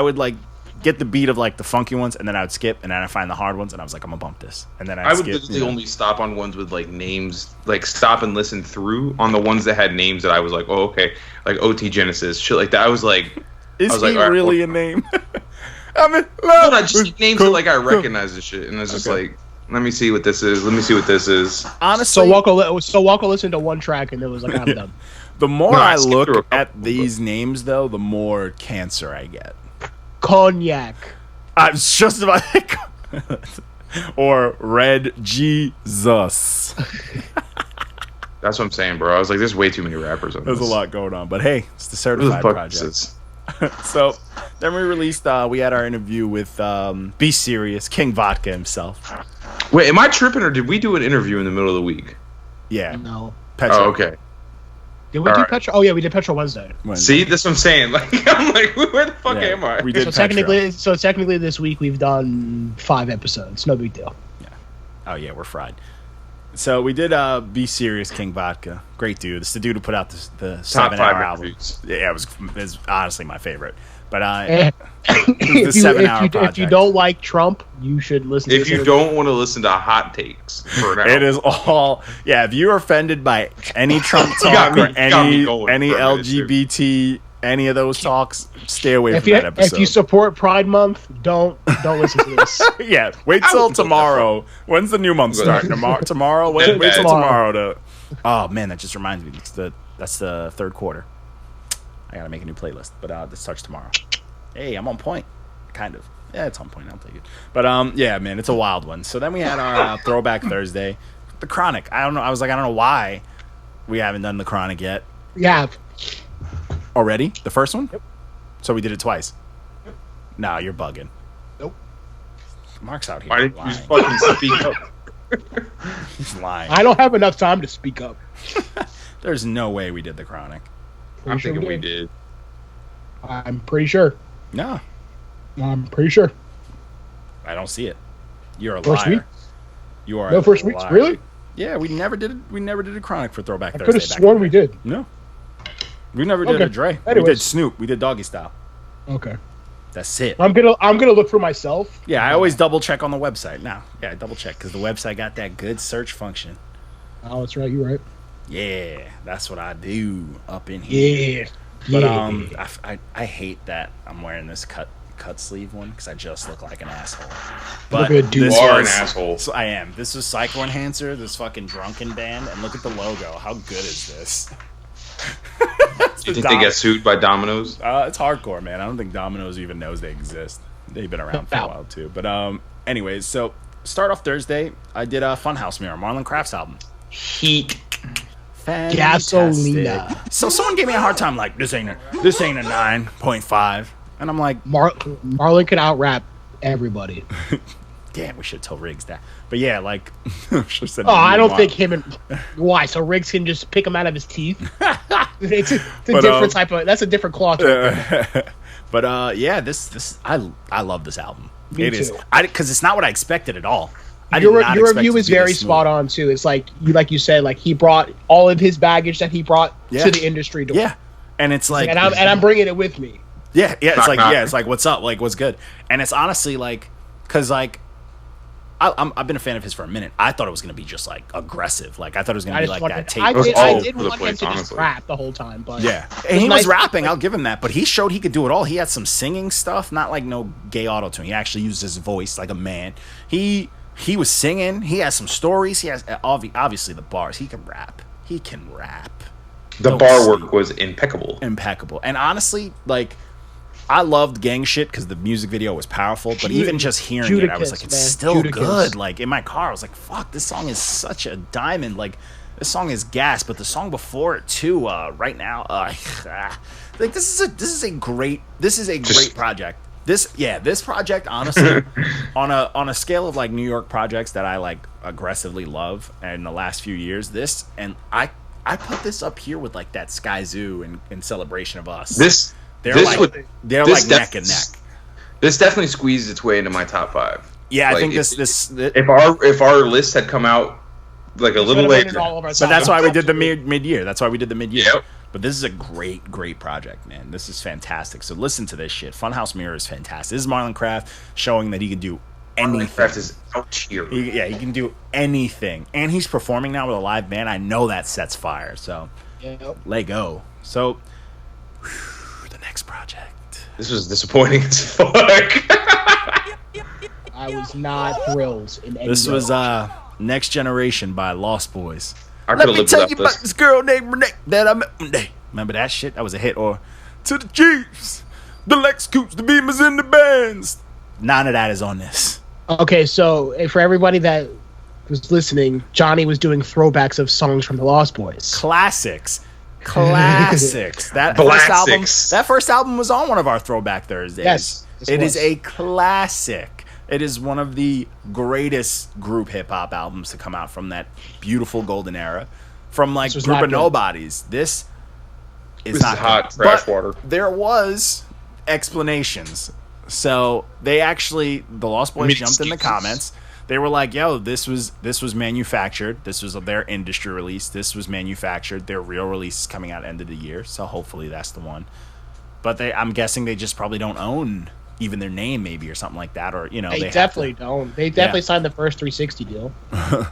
would like get the beat of like the funky ones, and then I would skip, and then I find the hard ones, and I was like, I'm gonna bump this, and then I would skip, literally only stop on ones with like names, like stop and listen through on the ones that had names that I was like, oh okay, like OT Genesis, shit like that. I was like, Is I was he like, all right, really well- a name? I mean, no, not just names that like I recognize and shit, and it's just Okay. like, let me see what this is. Let me see what this is. honestly, So Walco listened to one track and it was like, I'm done. the more No, I I skipped look through a couple, at these names, though, the more cancer I get. Cognac. I was just about or Red Jesus. That's what I'm saying, bro. I was like, there's way too many rappers on There's this. a lot going on, but hey, it's the What the certified fuck project. is this? So then we released. We had our interview with Be Serious, King Vodka himself. Wait, am I tripping or did we do an interview in the middle of the week? Yeah. No. Petro. Oh, okay. Did we do Petro? Oh yeah, we did Petro Wednesday. See, that's what I'm saying. Like, I'm like, where the fuck am I? We did So Petro. technically, this week we've done 5 episodes. No big deal. Yeah. Oh yeah, we're fried. So we did Be Serious King Vodka. Great dude. It's the dude who put out the Top 5 7-hour album. reviews. Yeah, it was honestly my favorite. But If the 7-hour project. if you don't like Trump, you should listen. If to you don't want to listen to hot takes for an hour, It is all if you're offended by any Trump You got talk me- or you got me any going any for a minute, LGBT, any of those talks, stay away If from that episode. you support Pride Month, don't listen to this. Yeah, wait till tomorrow. When's the new month start? Tomorrow? Wait till tomorrow to. Oh man, that just reminds me. That's the third quarter. I gotta make a new playlist, but this starts tomorrow. Hey, I'm on point, kind of. Yeah, it's on point. I'll take it. But yeah, man, it's a wild one. So then we had our Throwback Thursday, the Chronic. I don't know. I was like, I don't know why we haven't done the Chronic yet. Yeah. Already, the first one. Yep. So we did it twice. Yep. Nah, you're bugging. Nope. Mark's out here. why didn't lying. you fucking speak up? He's lying. I don't have enough time to speak up. There's no way we did the Chronic. I'm Pretty sure thinking we did. I'm pretty sure. No, I'm pretty sure. I don't see it. You're a First liar. week? You are No a first weeks, liar. really? Yeah, we never did a Chronic for Throwback I Thursday. could have back sworn in we the day. did. No. We never did Okay. a Dre. We Anyways. did Snoop. We did Doggy Style. Okay. That's it. I'm gonna look for myself. Yeah, I always double check on the website. Now, yeah, I double check because the website got that good search function. Oh, that's right. You're right. Yeah, that's what I do up in here. Yeah. But Yeah. I hate that I'm wearing this cut sleeve one because I just look like an asshole. Look But at dude. this You are an was- asshole. So I am. This is Psycho Enhancer, this fucking drunken band, and look at the logo. How good is this? You think they get sued by Domino's? It's hardcore, man. I don't think Domino's even knows they exist. They've been around for a while too. But anyways, so start off Thursday. I did a Funhouse Mirror, Marlon Craft's album. Heat. Fantastic. Gasolina. So someone gave me a hard time, like this ain't a 9.5, and I'm like, Marlon can out rap everybody. damn, we should tell Riggs that. But yeah, like, should've said Oh, I don't meanwhile. think him and why? So Riggs can just pick him out of his teeth. It's a But, different type of. That's a different cloth. But yeah, this I love this album. Me It is too. because it's not what I expected at all. I did Your not your expect review it to is be very this spot smooth. on too. It's like you said, like he brought all of his baggage that he brought Yeah. to the industry. To Yeah, and it's like, and I'm bringing it with me. yeah, it's Knock, like, knock. yeah, it's like, what's up, like, what's good, and it's honestly like, cause like, I've been a fan of his for a minute. I thought it was gonna be just like aggressive, like I thought it was gonna I be just like wanted, that tape. I was did, all I did over the want him place, to just honestly. rap the whole time, but Yeah, it and he was nice- rapping. I'll give him that, but he showed he could do it all. He had some singing stuff, not like no gay auto tune. He actually used his voice like a man. He was singing. He has some stories. He has obviously the bars. He can rap. He can rap. The Don't bar sleep. work was impeccable. Impeccable. And honestly, like, I loved gang shit because the music video was powerful. But even just hearing it, I was Judicus, like, it's man. still Judicus. good. Like in my car, I was like, fuck, this song is such a diamond. Like this song is gas, but the song before it too, right now, like this is a great project. This project, honestly, on a scale of like New York projects that I like aggressively love in the last few years, this and I put this up here with like that Sky Zoo and Celebration of Us. They're like neck and neck. This definitely squeezed its way into my top 5. Yeah, I Like, think if- this If our list had come out like a little later, but that's why we did the mid-year. That's why we did the mid-year. Yep. But this is a great project, man. This is fantastic. So listen to this shit. Funhouse Mirror is fantastic. This is Marlon Craft showing that he can do anything. Craft is out here. He can do anything. And he's performing now with a live band. I know that sets fire. So let go. So the next project. This was disappointing as fuck. I was not thrilled in any This way. was Next Generation by Lost Boys. I Let could have me lived tell without you about this. this girl named Renee that I met one day. Remember that shit? That was a hit. Or to the Chiefs, the Lex Coops, the Beamers, and the bands. None of that is on this. Okay, so for everybody that was listening, Johnny was doing throwbacks of songs from the Lost Boys. Classics. That Blastics. first album was on one of our Throwback Thursdays. Yes, It this is was. a classic. It is one of the greatest group hip hop albums to come out from that beautiful golden era. from like was Group not of good. Nobodies. This is This not is hot good. trash But water. there was explanations. So they actually, the Lost Boys jumped in the excuses. comments. They were like, "Yo, this was manufactured. This was their industry release. This was manufactured. Their real release is coming out end of the year. So hopefully that's the one." But I'm guessing they just probably don't own even their name, maybe, or something like that, or They have definitely to, don't. They definitely signed the first 360 deal.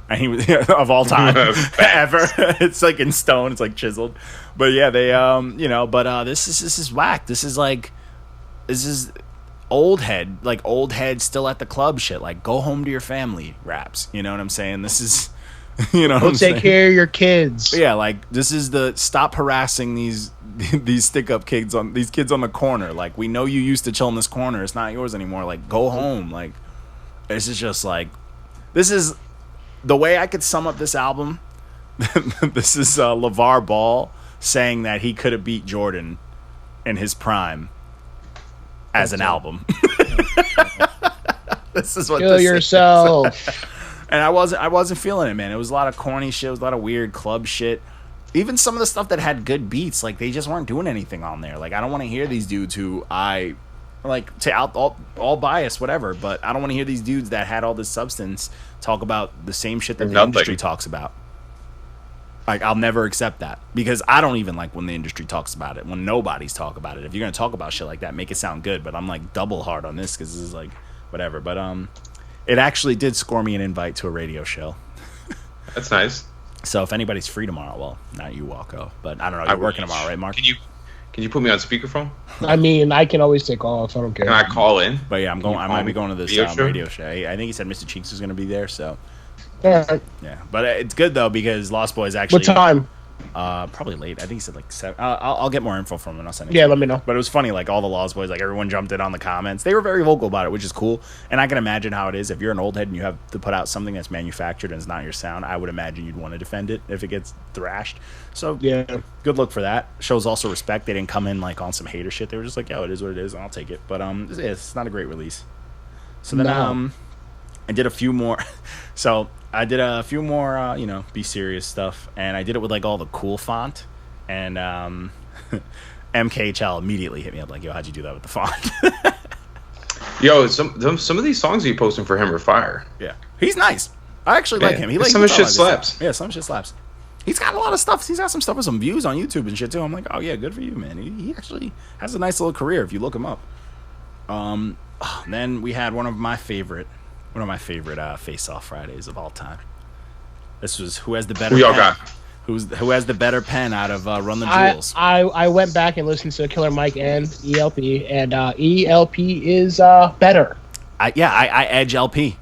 and he was of all time ever. It's like in stone. It's like chiseled. But yeah, they But this is whack. This is old head still at the club shit. Like, go home to your family raps. You know what I'm saying? This is, you know what Go I'm saying? take care of your kids. Yeah, like, this is the stop harassing these stick up kids on the corner. Like, we know you used to chill in this corner. It's not yours anymore. Like, go home. Like, this is just like, this is the way I could sum up this album. This is LeVar Ball saying that he could have beat Jordan in his prime as an album. This is what Kill this yourself. is. And I wasn't feeling it, man. It was a lot of corny shit. It was a lot of weird club shit. Even some of the stuff that had good beats, like, they just weren't doing anything on there. Like, I don't want to hear these dudes who I like, to out all bias, whatever. But I don't want to hear these dudes that had all this substance talk about the same shit that the industry talks about. Like, I'll never accept that, because I don't even like when the industry talks about it, when nobody's talk about it. If you're gonna talk about shit like that, make it sound good. But I'm like double hard on this because this is like whatever. But it actually did score me an invite to a radio show. That's nice. So if anybody's free tomorrow, well, not you, Walko, but I don't know. You're working tomorrow, right, Mark? Can you put me on speakerphone? I mean, I can always take off. I don't care. Can I call in? But yeah, I'm going. I might be going to this radio show. I think he said Mr. Cheeks was going to be there. So All right. yeah, but it's good though, because Lost Boys actually. What time? Probably late. I think he said like 7. I'll get more info from him and I'll send it. Yeah, to you. let me know. But it was funny, like all the Lost Boys, like everyone jumped in on the comments. They were very vocal about it, which is cool. And I can imagine how it is if you're an old head and you have to put out something that's manufactured and it's not your sound. I would imagine you'd want to defend it if it gets thrashed. So Yeah. good look for that. Shows also respect. They didn't come in like on some hater shit. They were just like, yo, it is what it is, and I'll take it. But it's not a great release. So then No. I did a few more. So I did a few more, be serious stuff, and I did it with like all the cool font. And MKHL immediately hit me up like, "Yo, how'd you do that with the font?" Yo, some of these songs you posting for him are fire. Yeah, he's nice. I actually like him. Some of his shit slaps. Yeah, some shit slaps. He's got a lot of stuff. He's got some stuff with some views on YouTube and shit too. I'm like, oh yeah, good for you, man. He actually has a nice little career if you look him up. Then we had one of my favorite face-off Fridays of all time. This was who has the better. Who y'all pen? got? Who has the better pen out of Run the I, Jewels? I went back and listened to Killer Mike and ELP, and ELP is better. I edge LP.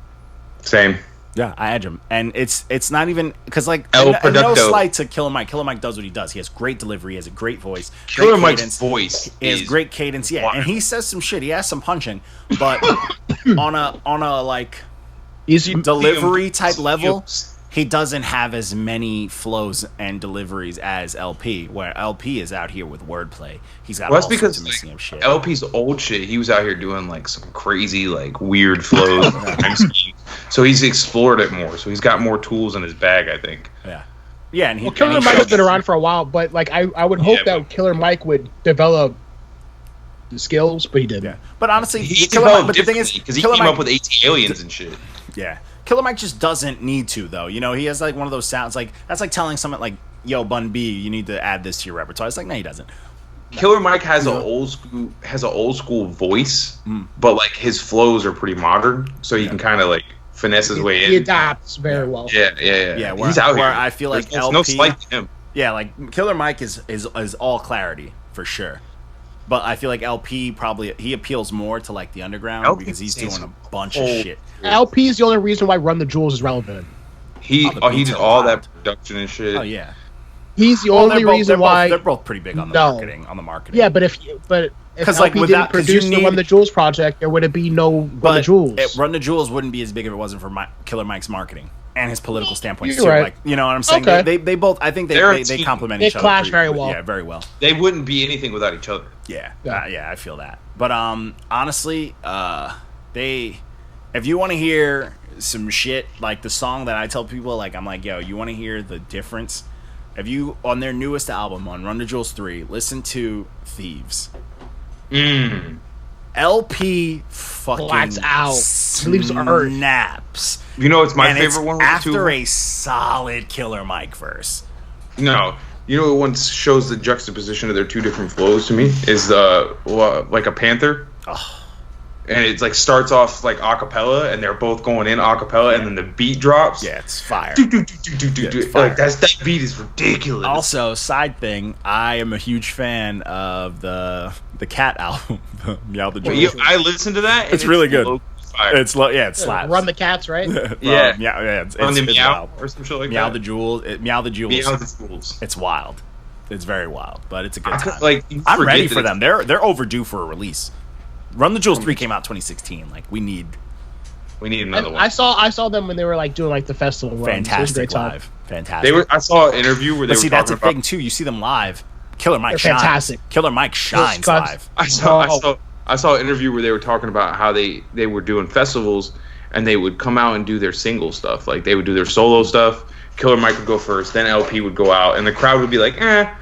Same. Yeah, I edge him, and it's not even because like El and no Producto. slight to Killer Mike. Killer Mike does what he does. He has great delivery. He has a great voice. Killer great Mike's cadence. voice He has is great cadence. Yeah, and he says some shit. He has some punching, but on a like He's delivery type level, he doesn't have as many flows and deliveries as LP. Where LP is out here with wordplay. He's got Well, all that's sorts because of mixing of shit. LP's old shit. He was out here doing like some crazy, like weird flows. So he's explored it more. So he's got more tools in his bag, I think. Yeah, and he. Well, Killer and he Mike has shows- been around for a while, but like I would hope that Killer Mike would develop the skills, but he didn't. Yeah, but honestly, He Killer Mike. developed But the thing is, differently because he Killer came Mike, up with AT aliens and shit. Yeah. Killer Mike just doesn't need to, though. You know, he has like one of those sounds like that's like telling someone like, "Yo, Bun B, you need to add this to your repertoire." It's like, no, he doesn't. Killer Mike has an old school voice, but like his flows are pretty modern, so he can kind of like finesse his way in. He adapts very well. Yeah. Where, He's out where here. I feel like There's LP, no slight to him. yeah, like Killer Mike is all clarity for sure. But I feel like LP he appeals more to like the underground LP because he's says doing a bunch of whole- shit. LP is the only reason why Run the Jewels is relevant. He the beats did are all wild. that production and shit. Oh yeah. He's the Well, only reason why. they're both pretty big on the No. marketing. Yeah, but if 'Cause, LP like, didn't without- 'cause you produce the need- Run the Jewels project, there would be no Run the But Jewels. Run the Jewels wouldn't be as big if it wasn't for Killer Mike's marketing and his political standpoints You're too. right. Like, you know what I'm saying? Okay. They both. I think They're a they team. complement They each other. clash very well. Yeah, very well. They wouldn't be anything without each other. Yeah, Yeah. yeah, I feel that. But honestly, if you want to hear some shit like the song that I tell people, like I'm like, yo, you want to hear the difference If you on their newest album on Run the Jewels 3, listen to Thieves. LP fucking Blacks out. Leaves Earth. Snaps. You know, it's my And favorite it's one. after a solid Killer Mike verse. No, you know what one shows the juxtaposition of their two different flows to me is like a Panther. Oh. And it's like starts off like acapella, and they're both going in acapella, and then the beat drops. Yeah, it's fire. It's fire. Like that beat is ridiculous. Also, side thing, I am a huge fan of the Cat album, Meow the Jewels. I listened to that. And It's really good. Fire. It's it slaps. Run the Cats, right? yeah. It's On the Meow wild. or some shit like Meow that. the Jewels. Meow the Jewels. Meow the Jewels. It's wild. It's very wild, but it's a good time. Like I'm ready for them. They're overdue for a release. Run the Jewels 3 came out 2016. Like we need another one. I saw them when they were like doing like the festival. fantastic live. Fantastic. I saw an interview where they But were see, that's the talking thing too. You see them live. Killer Mike They're shines. fantastic. Killer Mike shines Cuts. live. I saw an interview where they were talking about how they were doing festivals and they would come out and do their single stuff. Like they would do their solo stuff. Killer Mike would go first, then LP would go out, and the crowd would be like, eh.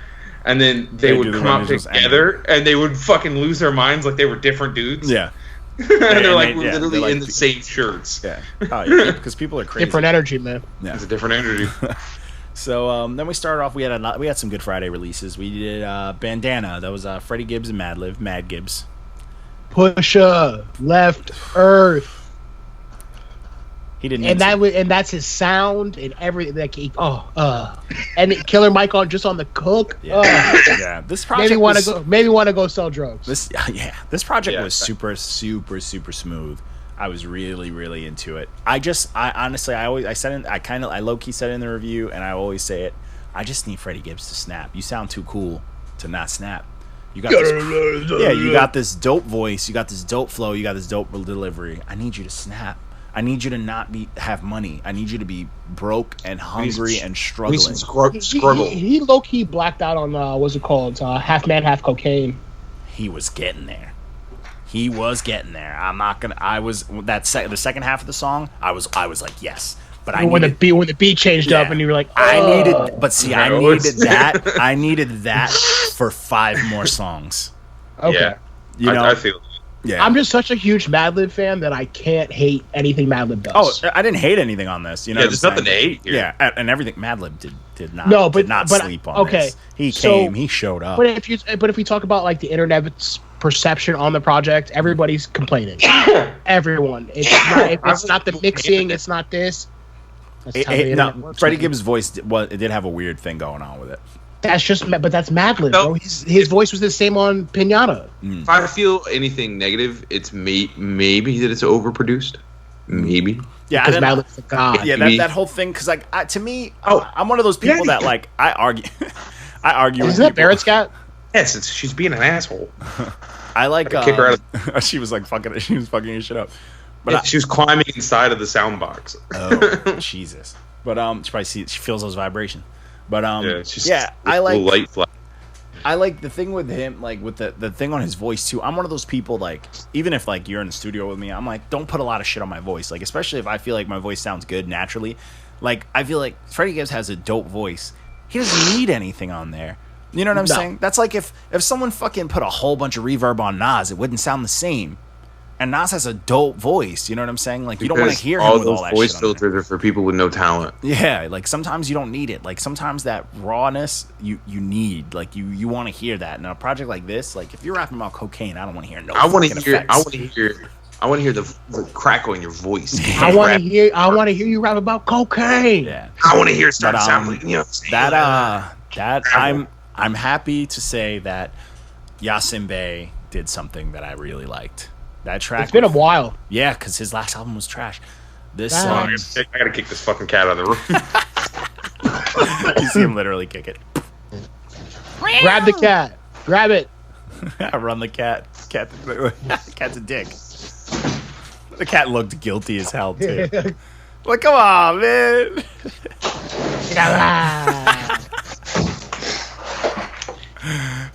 And then they would come out together and they would fucking lose their minds like they were different dudes. Yeah. And they're like, we're they're literally like in the same shirts. Yeah. Oh, yeah. Because people are crazy. different energy, man. Yeah. It's a different energy. So then we started off. We had some Good Friday releases. We did Bandana. That was Freddie Gibbs and Mad Gibbs. Pusha, Left Earth. He didn't. And that's his sound and everything. Like and Killer Mike on the cook. Yeah. This project maybe want to go sell drugs. This project was super smooth. I was really, really into it. I honestly, I low key said it in the review, and I always say it. I just need Freddie Gibbs to snap. You sound too cool to not snap. You got you got this dope voice. You got this dope flow. You got this dope delivery. I need you to snap. I need you to not have money. I need you to be broke and hungry and struggling. Struggle. He low key blacked out on what's it called? Half Man, Half Cocaine. He was getting there. I'm not gonna. The second half of the song. I was like yes, but when the beat changed up and you were like, I needed that. I needed that for 5 more songs. Okay. Yeah, I feel. Yeah. I'm just such a huge Madlib fan that I can't hate anything Madlib does. Oh, I didn't hate anything on this. You know, there's nothing to hate here. Yeah, and everything Madlib did not sleep on this. He came, he showed up. But if we talk about like the internet's perception on the project, everybody's complaining. Everyone. It's not the mixing. It's not this. Freddie Gibbs' voice did have a weird thing going on with it. But that's Madlib, bro. His voice was the same on Pinata. If I feel anything negative, it's maybe that it's overproduced. Maybe. Yeah, because Madlib's a god. Yeah, that whole thing. Because to me, I'm one of those people that like I argue. Isn't that Barrett's cat? Yes, she's being an asshole. I like. Kick her out she was like fucking. She was fucking his shit up. But she was climbing inside of the sound box. Oh Jesus! But she probably she feels those vibrations. But I like the thing with him, like with the thing on his voice too. I'm one of those people, like, even if like you're in the studio with me, I'm like, don't put a lot of shit on my voice, like, especially if I feel like my voice sounds good naturally. Like, I feel like Freddie Gibbs has a dope voice. He doesn't need anything on there. You know what I'm saying? That's like if someone fucking put a whole bunch of reverb on Nas, it wouldn't sound the same. And Nas has a dope voice, you know what I'm saying? Like, you don't want to hear him with all that shit. Voice filters are for people with no talent. Yeah, like sometimes you don't need it. Like sometimes that rawness you need. Like you want to hear that. And a project like this, like if you're rapping about cocaine, I don't want to hear no. I want to hear the crackle in your voice. I want to hear you rap about cocaine. Yeah. I want to hear it start sounding like, you know that I'm happy to say that Yasin Bey did something that I really liked. That track. It's been a while. Yeah, because his last album was trash. This I gotta kick this fucking cat out of the room. You see him literally kick it. Grab the cat. Grab it. Run the cat. Cat's a dick. The cat looked guilty as hell too. Like, come on, man.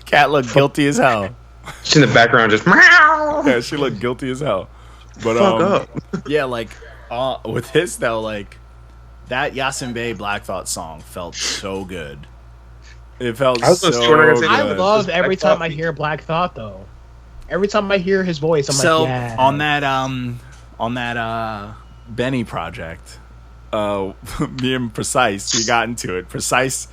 Cat looked guilty as hell. She's in the background just meow. Yeah, she looked guilty as hell. But fuck up. Yeah, like with his though, like that Yasin Bey Black Thought song felt so good. It felt I was so gonna see what I'm gonna say. good. I love Black every time Thought I hear Black Thought though. Every time I hear his voice, I'm So like, yeah. on that Benny project, me and Precise, we got into it. Precise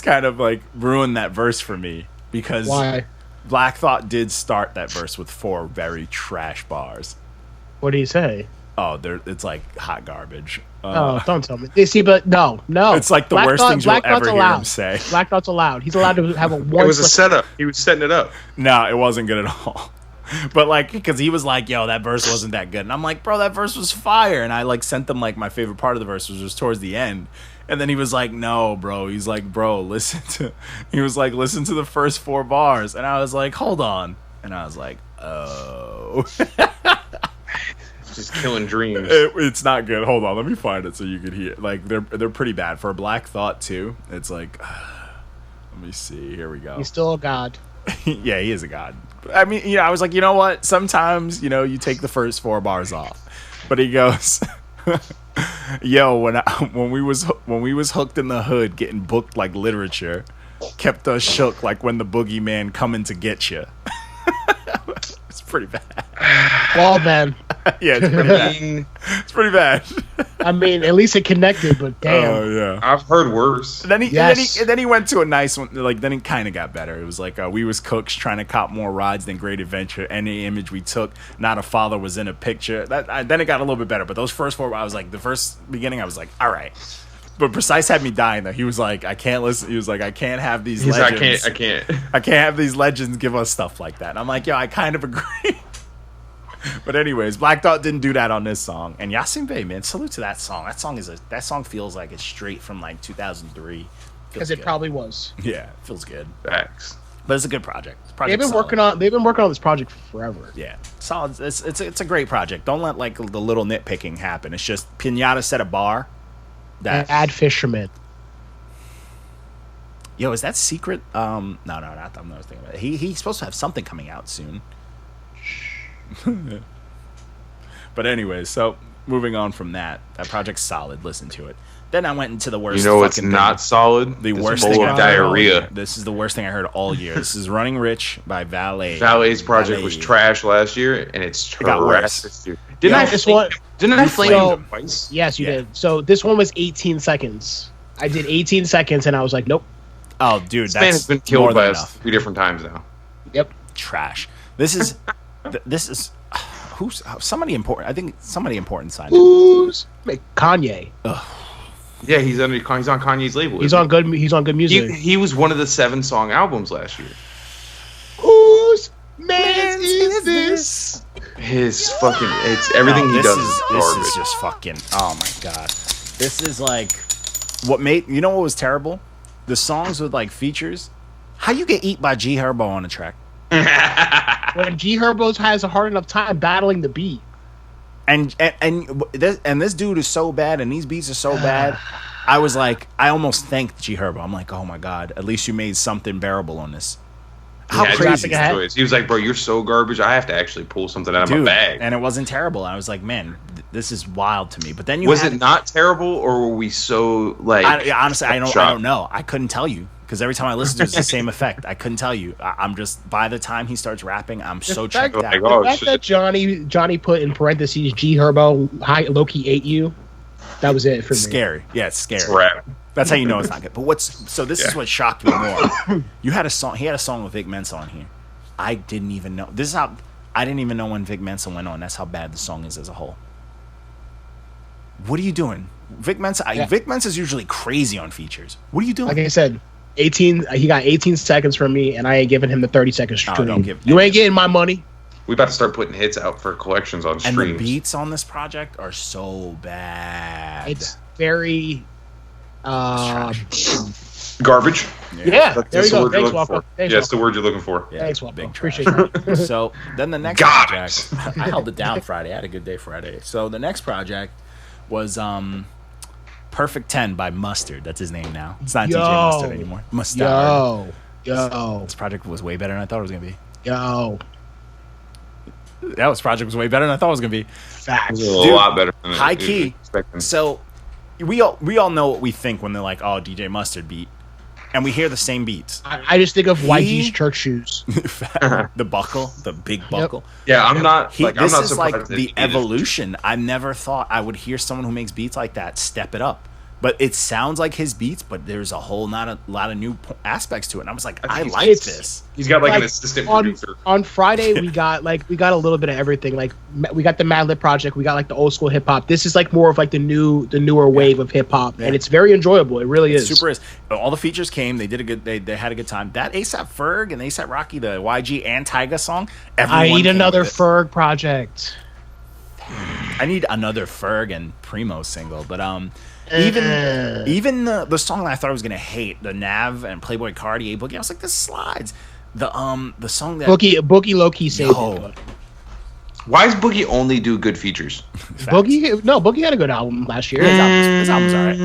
kind of like ruined that verse for me because Why? Black Thought did start that verse with 4 very trash bars. What do you say? Oh, it's like hot garbage. Oh, don't tell me. See, but no. It's like the Black worst Thought- things you'll Black Thought's ever hear him allowed. say. Black Thought's allowed. He's allowed to have a one. It was a setup. He was setting it up. No, it wasn't good at all. But like, because he was like, "Yo, that verse wasn't that good," and I'm like, "Bro, that verse was fire." And I like sent them like my favorite part of the verse was just towards the end. And then he was like, "No, bro." He's like, "Bro, listen to." He was like, "Listen to the first 4 bars," and I was like, "Hold on," and I was like, "Oh." Just killing dreams. It's not good. Hold on, let me find it so you can hear. Like they're pretty bad for a Black Thought too. It's like, let me see. Here we go. He's still a god. Yeah, he is a god. I mean, I was like, you know what? Sometimes, you take the first 4 bars off. But he goes, "Yo, when we was hooked in the hood, getting booked like literature, kept us shook like when the boogeyman coming to get you." It's pretty bad. Well, man. Yeah, it's pretty bad. It's pretty bad. I mean, at least it connected, but damn. Oh yeah. I've heard worse. And then Yes. he went to a nice one. Like then it kind of got better. It was like we was cooks trying to cop more rides than Great Adventure. Any image we took, not a father was in a picture. Then it got a little bit better. But those first 4, I was like, the first beginning, I was like, all right. But Precise had me dying though. He was like, I can't listen. He was like, I can't have these legends. I can't. I can't have these legends give us stuff like that. And I'm like, yo, I kind of agree. But anyways, Black Thought didn't do that on this song. And Yasin Bey, man, salute to that song. That song feels like it's straight from like 2003. Because it probably was. Yeah, it feels good. Facts. But it's a good project. They've been working on this project forever. Yeah, solid. It's a great project. Don't let like the little nitpicking happen. It's just Pinata set a bar. That Ad Fisherman. Yo, is that secret? No, not I'm not thinking about it. He's supposed to have something coming out soon. But anyways, so moving on from that project's solid. Listen to it. Then I went into the worst. You know what's fucking not thing. solid? The It's worst full thing of I heard all diarrhea. year. This is the worst thing I heard all year. This is Running Rich by Valet. Valet's project Valet. was trash last year, and it's got trash worse. this year. Didn't I flame So- him twice? Yes, you Yeah. did. So this one was 18 seconds. I did 18 seconds, and I was like, nope. Oh, dude, This man that's has been more killed by than us enough. 3 different times now. Yep. Trash. This is who's somebody important. I think somebody important signed it. Who's Kanye? Yeah, he's on Kanye's label. He's isn't on good. He's on good he? music. He was one of the 7-song albums last year. Whose man is this? His fucking it's everything he does is This garbage. is just fucking. Oh my god, this is like what made you know what was terrible? The songs with like features. How you get eat by G Herbo on a track? When G Herbo has a hard enough time battling the beat. And this dude is so bad, and these beats are so bad. I was like, I almost thanked G Herbo. I'm like, oh my god, at least you made something bearable on this. How Yeah, crazy, his choice. He was like, bro, you're so garbage. I have to actually pull something out of dude! my bag. And it wasn't terrible. I was like, man, this is wild to me. But then Was it not terrible, or were we so like? Honestly, I shocked? don't know. I couldn't tell you because every time I listen to it, it's the same effect. I couldn't tell you. I'm just by the time he starts rapping, I'm so fact- checked out. Like, oh, The fact that Johnny put in parentheses G Herbo Loki ate you. That was it for me. Scary. Yeah, it's scary. It's rap. That's how you know it's not good. But this is what shocked me more. You had a song. He had a song with Vic Mensa on here. I didn't even know. This is how I didn't even know when Vic Mensa went on. That's how bad the song is as a whole. What are you doing, Vic Mensa? Vic Mensa is usually crazy on features. What are you doing? Like I said, 18. He got 18 seconds from me, and I ain't giving him the 30 seconds. No, stream. don't give- You ain't getting my money. We about to start putting hits out for collections on And streams. the beats on this project are so bad. It's very. Garbage. Yeah, That's there you the go. word you're Thanks, looking Walker. for. Thanks, Yeah, it's the Walker. word you're looking for. Yeah, Thanks, Walker. big Appreciate trash. that. So then the next Got project, I held it down Friday. I had a good day Friday. So the next project was Perfect 10 by Mustard. That's his name now. It's not Yo. DJ Mustard anymore. Mustard. Yo. This project was way better than I thought it was gonna be. Yo. That project was way better than I thought it was gonna be. Facts. It was a Dude, lot better than high it was key. expecting. So we all know what we think when they're like, "Oh, DJ Mustard beat." and we hear the same beats. I just think of YG's church shoes. The buckle, the big buckle. Yeah, I'm not. This I'm not is surprised like that the he did it. evolution. I never thought I would hear someone who makes beats like that step it up. But it sounds like his beats, but there's a whole lot of new aspects to it. And I was like, I like this. He's got like an Like, assistant on, producer. on Friday we got a little bit of everything. Like we got the Mad Lib project, we got like the old school hip hop. This is like more of like the newer wave of hip hop, and it's very enjoyable. It really is. Super is. All the features came. They did a good. They had a good time. That ASAP Ferg and ASAP Rocky, the YG and Tyga song. I need came another with it. Ferg project. I need another Ferg and Primo single, but even the song that I thought I was gonna hate, the Nav and Playboy Cardi, A Boogie, I was like, this slides. The song that Boogie low key saved Yo. it. Why does Boogie only do good features? Boogie had a good album last year. His album's alright.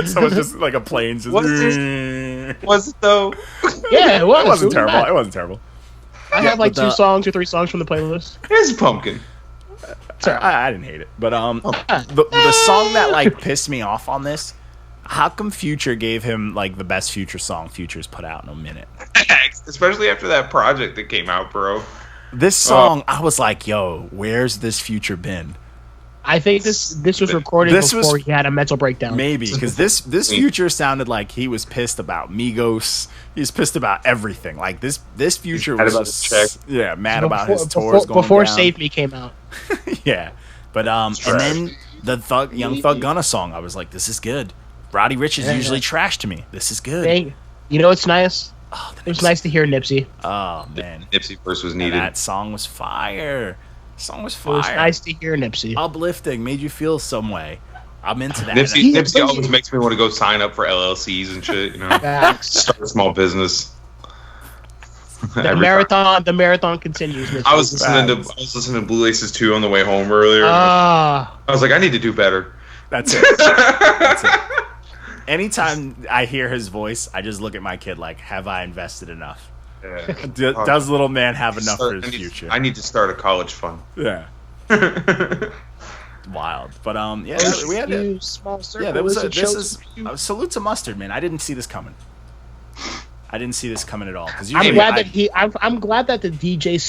Someone's just like a plane. Just, Was it though? Yeah, it was. It wasn't terrible. bad. It wasn't terrible. I have like but the- 2 songs or 3 songs from the playlist. Here's Pumpkin. I didn't hate it, but the song that like pissed me off on this. How come Future gave him like the best Future song Future's put out in a minute? Especially after that project that came out, bro. This song, I was like, "Yo, where's this Future been?" I think this was recorded before he had a mental breakdown. Maybe because this Future sounded like he was pissed about Migos. He's pissed about everything. Like this Future Mad was about his check. yeah, mad about his tours before going down. Save Me came out. Yeah, but and then the Young Thug Gunna song, I was like, this is good. Roddy Ricch is usually trash to me. This is good. You know what's nice? Oh, It was nice to hear Nipsey. Oh man, Nipsey verse was and needed. that song was fire. Song was It fire. was nice to hear Nipsey. Uplifting, made you feel some way. I'm into that. Nipsey always makes me want to go sign up for LLCs and shit. You know, Facts. start a small business. The marathon continues. Nipsey. I was listening to Blue Laces 2 on the way home earlier. I was like, I need to do better. That's it. That's it. Anytime I hear his voice, I just look at my kid like, have I invested enough? Yeah. Does little man have enough for his future? I need to start a college fund. Yeah. Wild. But yeah, we had it. Small circle. Yeah, there was this is salute to Mustard, man. I didn't see this coming. I didn't see this coming at all. Because I'm glad that the DJ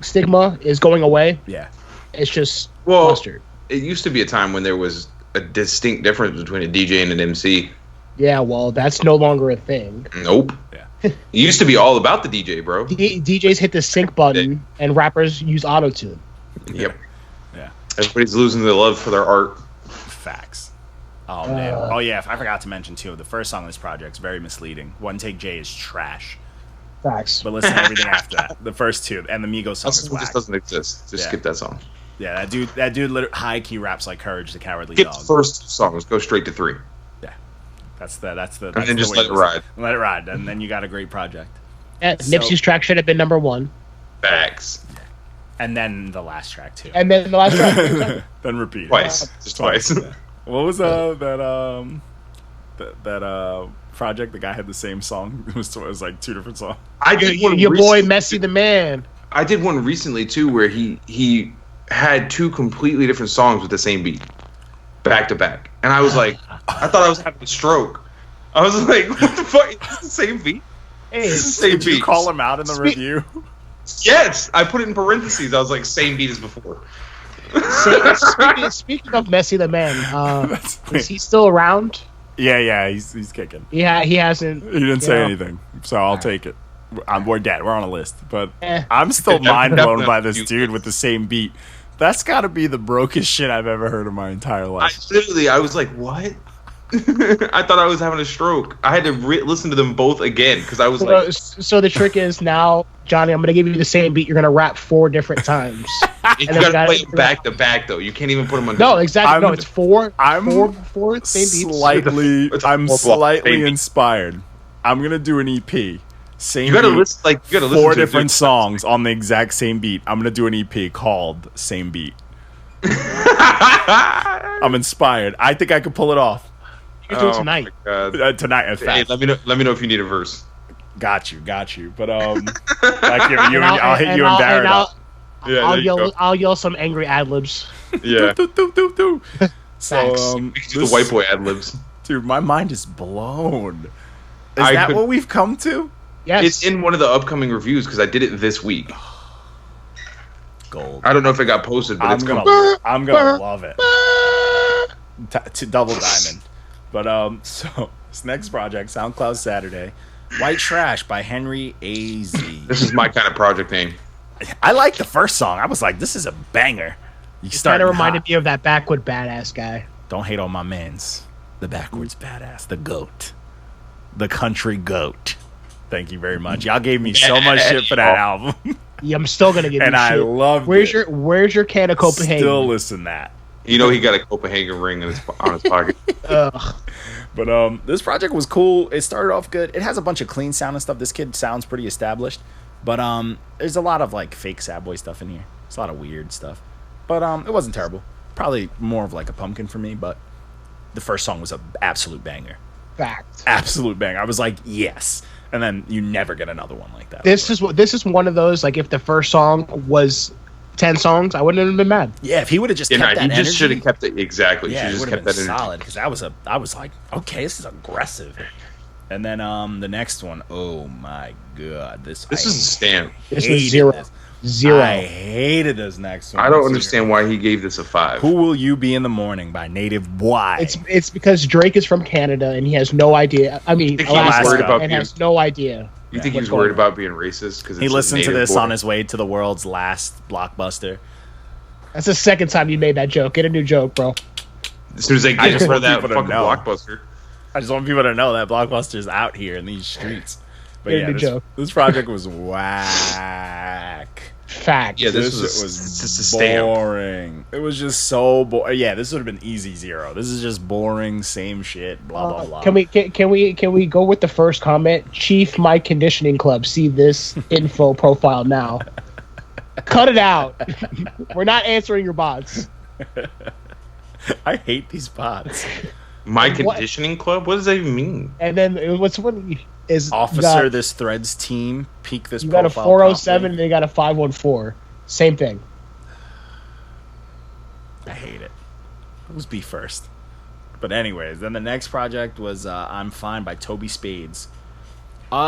stigma is going away. Yeah. It's just Well, Mustard. it used to be a time when there was a distinct difference between a DJ and an MC. Yeah, well, that's no longer a thing. Nope. Yeah. It used to be all about the DJ, bro. DJs hit the sync button, and rappers use auto-tune. Yep. Yeah. Everybody's losing their love for their art. Facts. Oh man. Oh yeah. I forgot to mention too. The first song on this project is very misleading. One Take J is trash. Facts. But listen to everything after that. The first 2 and the Migos song That is song whack. just doesn't exist. Just Yeah. skip that song. Yeah, that dude high key raps like Courage the Cowardly Skip Dog. the first 2 songs. Go straight to 3. Yeah. That's the And then just let it ride. Let it ride, and then you got a great project. Yeah, Nipsey's track should have been number 1. Facts. And then the last track too. And then the last track. Then repeat. Twice. Just twice. What was that project? The guy had the same song. It was like 2 different songs. I did one Your boy recently- Messy the Man. I did one recently too where he had 2 completely different songs with the same beat, back to back, and I was like, I thought I was having a stroke. I was like, what the fuck? Is this the same beat? Hey, This is the same Did you beat. call him out in the review? Yes, I put it in parentheses. I was like, same beat as before. speaking of Messy the Man, That's is he still around? Yeah, he's kicking. Yeah, he hasn't. He didn't say know. anything, so I'll take it. We're dead. We're on a list, but Eh. I'm still mind blown by this Definitely. dude with the same beat. That's got to be the brokest shit I've ever heard in my entire life. I was like, what? I thought I was having a stroke. I had to listen to them both again because I was like, So the trick is now, Johnny, I'm gonna give you the same beat. You're gonna rap 4 different times. you then gotta gotta play figure it back to back though. You can't even put them on. No, exactly. No, it's 4. I'm four same beats. Slightly, It's a I'm 4 block slightly baby. inspired. I'm gonna do an EP. Same You gotta beat, listen. Like you gotta listen 4 to it different songs on the exact same beat. I'm gonna do an EP called Same Beat. I'm inspired. I think I could pull it off You can do it tonight. My God. tonight. In Hey, fact, let me know if you need a verse. got you. But I'll hit you in Barrett up. Yeah, there you go. I'll yell some angry ad libs. Yeah. Do. So, We can do the white boy ad libs. dude, my mind is blown. Is I that could- what we've come to? Yes. It's in one of the upcoming reviews because I did it this week. Gold. I don't know if it got posted, but it's coming. I'm gonna love it. To double diamond. But so this next project, SoundCloud Saturday, White Trash by Henry AZ. This is my kind of project name. I like the first song. I was like, this is a banger. You It start kind of reminded me of that backwood badass guy. Don't hate on my man's. The backwards badass, the goat, the country goat. Thank you very much. Y'all gave me so much shit for that album, Yeah, I'm still gonna give and you I shit. loved Where's it. Where's your can of Copenhagen? Still listen that. You know he got a Copenhagen ring on his pocket. Ugh. But this project was cool. It started off good. It has a bunch of clean sound and stuff. This kid sounds pretty established. But there's a lot of like fake sad boy stuff in here. It's a lot of weird stuff. But it wasn't terrible. Probably more of like a pumpkin for me, but the first song was an absolute banger. Fact. Absolute banger. I was like, yes. And then you never get another one like that. This is one of those, like, if the first song was 10 songs, I wouldn't have been mad. Yeah, if he would have just Yeah, kept no, that he just should energy. have kept it exactly. Yeah, Should it just would have kept been that energy. solid because I was like, okay, this is aggressive. And then the next one, oh my god, This is a stamp. This was hated zero. this. Zero. I hated this next one. I don't understand why he gave this a 5. Who Will You Be in the Morning by Native Y. It's because Drake is from Canada and he has no idea. I mean, think he was Alaska, worried about and being- has no idea. You think he what's was worried going on. about being racist? Because He listened to this on his way to the world's last blockbuster. That's the second time you made that joke. Get a new joke, bro. As soon as they I get just for want that people to fucking know. blockbuster. I just want people to know that Blockbuster's out here in these streets. But Get a yeah, new this, joke. this project was whack. Fact. Yeah, this This was was just a stamp. boring. It was just so boring. Yeah, this would have been easy 0. This is just boring, same shit, blah blah blah. Can we go with the first comment? Chief My Conditioning Club. See this info profile now. Cut it out. We're not answering your bots. I hate these bots. My What? conditioning club? What does that even mean? And then what is Officer, this threads team, peak this You got a profile 407 promptly. and they got a 514. Same thing. I hate it. Who's B first? But anyways, then the next project was I'm Fine by Toby Spades.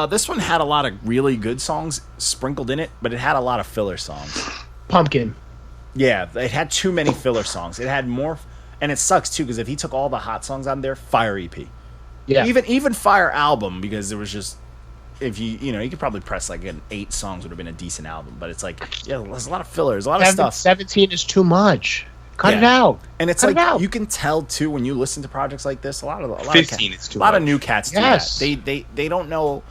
This one had a lot of really good songs sprinkled in it, but it had a lot of filler songs. Pumpkin. Yeah, it had too many filler songs. It had more, and it sucks too because if he took all the hot songs out there, fire EP, Yeah. even fire album, because there was just, if you could probably press like an 8 songs would have been a decent album, but it's like, yeah, there's a lot of fillers, a lot of stuff. 17 is too much. Cut it Yeah. out. And it's Cut it like out. you can tell too when you listen to projects like this. A lot of 15 is too a lot of much. new cats do Yes. that. They don't know,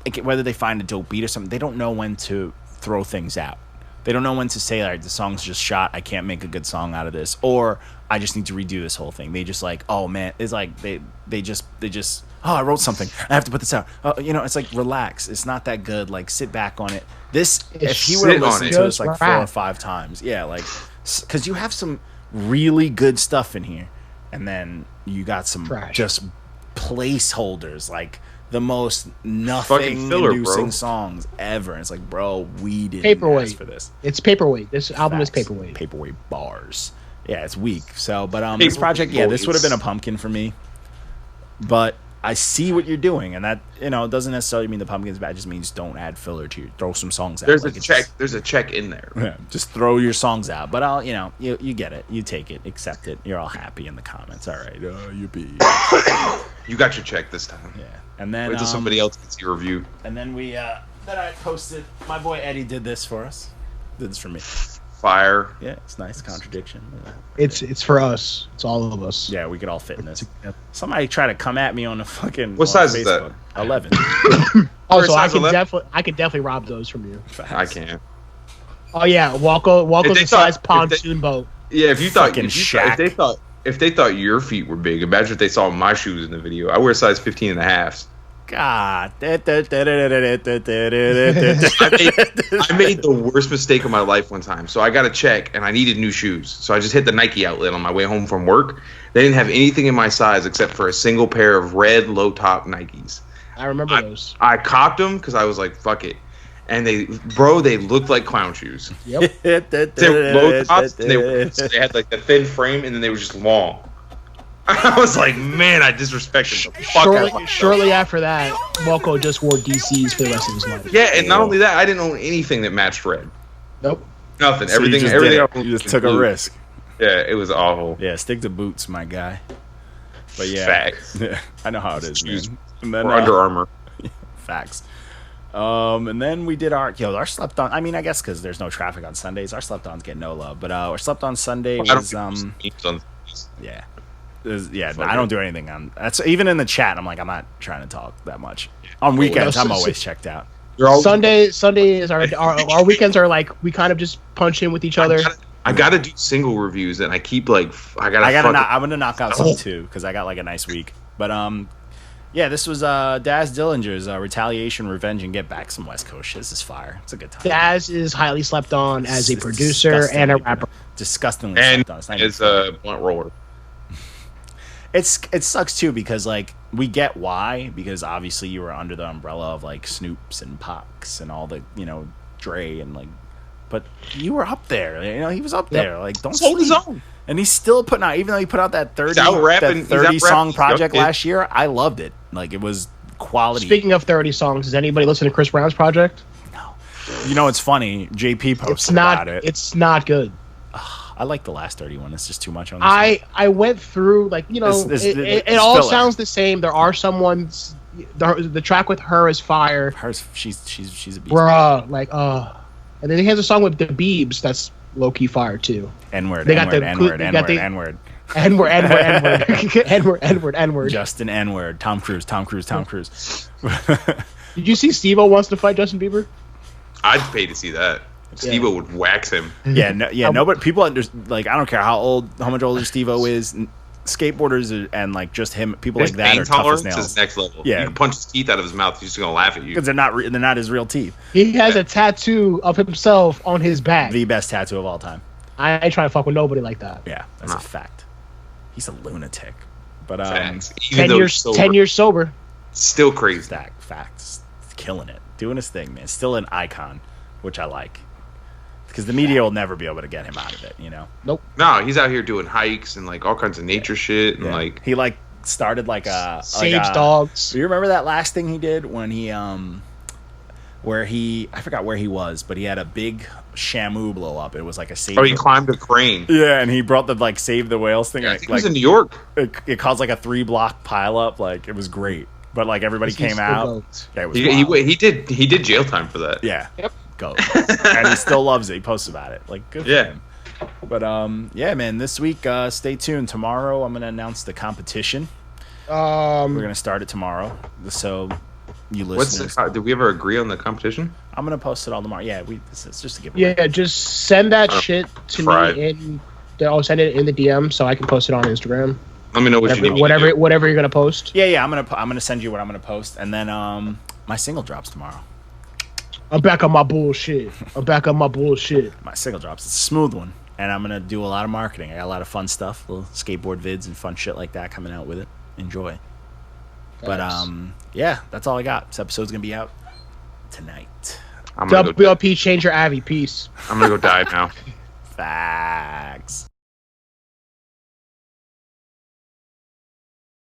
like, whether they find a dope beat or something. They don't know when to throw things out. They don't know when to say, all right, the song's just shot. I can't make a good song out of this, or I just need to redo this whole thing. They just like, oh man, it's like they just oh, I wrote something. I have to put this out. It's like, relax. It's not that good. Like, sit back on it. This, if he would have Sit on listened it. to this like Just 4 or rap. 5 times, yeah, like, because you have some really good stuff in here, and then you got some Trash. just placeholders, like the most Fucking nothing filler, inducing bro. songs ever. And it's like, bro, we didn't Paperweight. ask for this. It's paperweight. This album is Facts. paperweight. Paperweight bars. Yeah, it's weak. So, but this Paperweight project, yeah, this would have been a boys. pumpkin for me. But I see what you're doing, and that, it doesn't necessarily mean the pumpkin's bad. It just means don't add filler to your, throw some songs out. There's Like, a it's check. just- There's a check in there. yeah, just throw your songs out. But I'll, you get it. You take it, accept it. You're all happy in the comments. All right, yippee. You got your check this time. Yeah. And then Wait till somebody else gets your review. And then we then I posted, my boy Eddie did this for us. Did this for me. Fire. Yeah, it's nice contradiction. It's for us. It's all of us. Yeah, we could all fit in this. Somebody try to come at me on the fucking What size is that? Facebook. 11. Oh, so I size can 11? definitely rob those from you. I can't. Oh yeah, Walko's If they the size thought- if they- pontoon boat. Yeah, if you thought, Fucking if they thought your feet were big, imagine if they saw my shoes in the video. I wear size 15 and a half. God. I made the worst mistake of my life one time. So I got a check and I needed new shoes. So I just hit the Nike outlet on my way home from work. They didn't have anything in my size except for a single pair of red low top Nikes. I remember those. I copped them because I was like, fuck it. And they looked like clown shoes. Yep. They were low tops. And they had like the thin frame and then they were just long. I was like, man, I disrespected the fuck out of myself. Shortly after that, Walco just wore DCs for the rest of his life. Yeah, and not only that, I didn't own anything that matched red. Nope. Nothing. So everything. you just Everything. did it. You just took a risk. Yeah, it was awful. Yeah, stick to boots, my guy. But yeah, Facts. I know how it is, man. And Or Under Armour. Facts. And then we did our slept on. I mean, I guess because there's no traffic on Sundays, our slept ons get no love. But our slept on Sunday was yeah. I don't do anything on that's even in the chat. I'm like, I'm not trying to talk that much on weekends. I'm always checked out. Sunday is our weekends are like we kind of just punch in with each other. I gotta do single reviews, and I keep like I'm gonna knock out some too because I got like a nice week. But yeah, this was Daz Dillinger's Retaliation, Revenge, and Get Back, some West Coast shit. This is fire. It's a good time. Daz is highly slept on as a producer and a rapper. Disgustingly and slept on. as a blunt roller. It sucks too because like we get why, because obviously you were under the umbrella of like Snoops and Pox and all the Dre and like, but you were up there. He was up there. Like don't hold his own. And he's still putting out, even though he put out that 30 song project last year. I loved it. Like it was quality. Speaking of 30 songs, does anybody listen to Chris Brown's project? No. It's funny. JP posted about it. It's not good. I like the last 31. It's just too much on this I went through it all sounds the same. There are someone's the track with her is fire. She's a beast. Bruh, and then he has a song with the Biebs that's low key fire too. N-word. Justin N-word. Tom Cruise. Did you see Steve-O wants to fight Justin Bieber? I'd pay to see that. Steve-O would wax him. No, but people I don't care how much older Steve-O is. Skateboarders and like just him, people like that are tough as nails. Is next level. Yeah, you can punch his teeth out of his mouth. He's just gonna laugh at you because they're not his real teeth. He has a tattoo of himself on his back. The best tattoo of all time. I ain't trying to fuck with nobody like that. Yeah, that's a fact. He's a lunatic. But 10 years sober. Still crazy. Facts. Killing it. Doing his thing, man. Still an icon, which I like. Because the media will never be able to get him out of it, Nope. No, he's out here doing hikes and like all kinds of nature shit and like he like started like a saves dogs. Do you remember that last thing he did when he I forgot where he was, but he had a big Shamu blow up. It was like a save. Oh, he climbed a crane. Yeah, and he brought the like save the whales thing. Yeah, I think it was in New York. It caused like a 3-block pile up. Like it was great, but like everybody came out. Yeah, it was he did jail time for that. Yeah. Yep. Go. And he still loves it. He posts about it. Like good for him. But yeah, man. This week, stay tuned. Tomorrow, I'm gonna announce the competition. We're gonna start it tomorrow. So you listeners, did we ever agree on the competition? I'm gonna post it all tomorrow. Yeah, it's just a giveaway. Yeah, just send that shit to me I'll send it in the DM so I can post it on Instagram. Let me know what you need. Whatever you're gonna post. Yeah. I'm gonna send you what I'm gonna post, and then my single drops tomorrow. I'm back on my bullshit. My single drops. It's a smooth one. And I'm going to do a lot of marketing. I got a lot of fun stuff. Little skateboard vids and fun shit like that coming out with it. Enjoy. But, yeah, that's all I got. This episode's going to be out tonight. WLP, change your Avi. Peace. I'm going to go die now. Facts.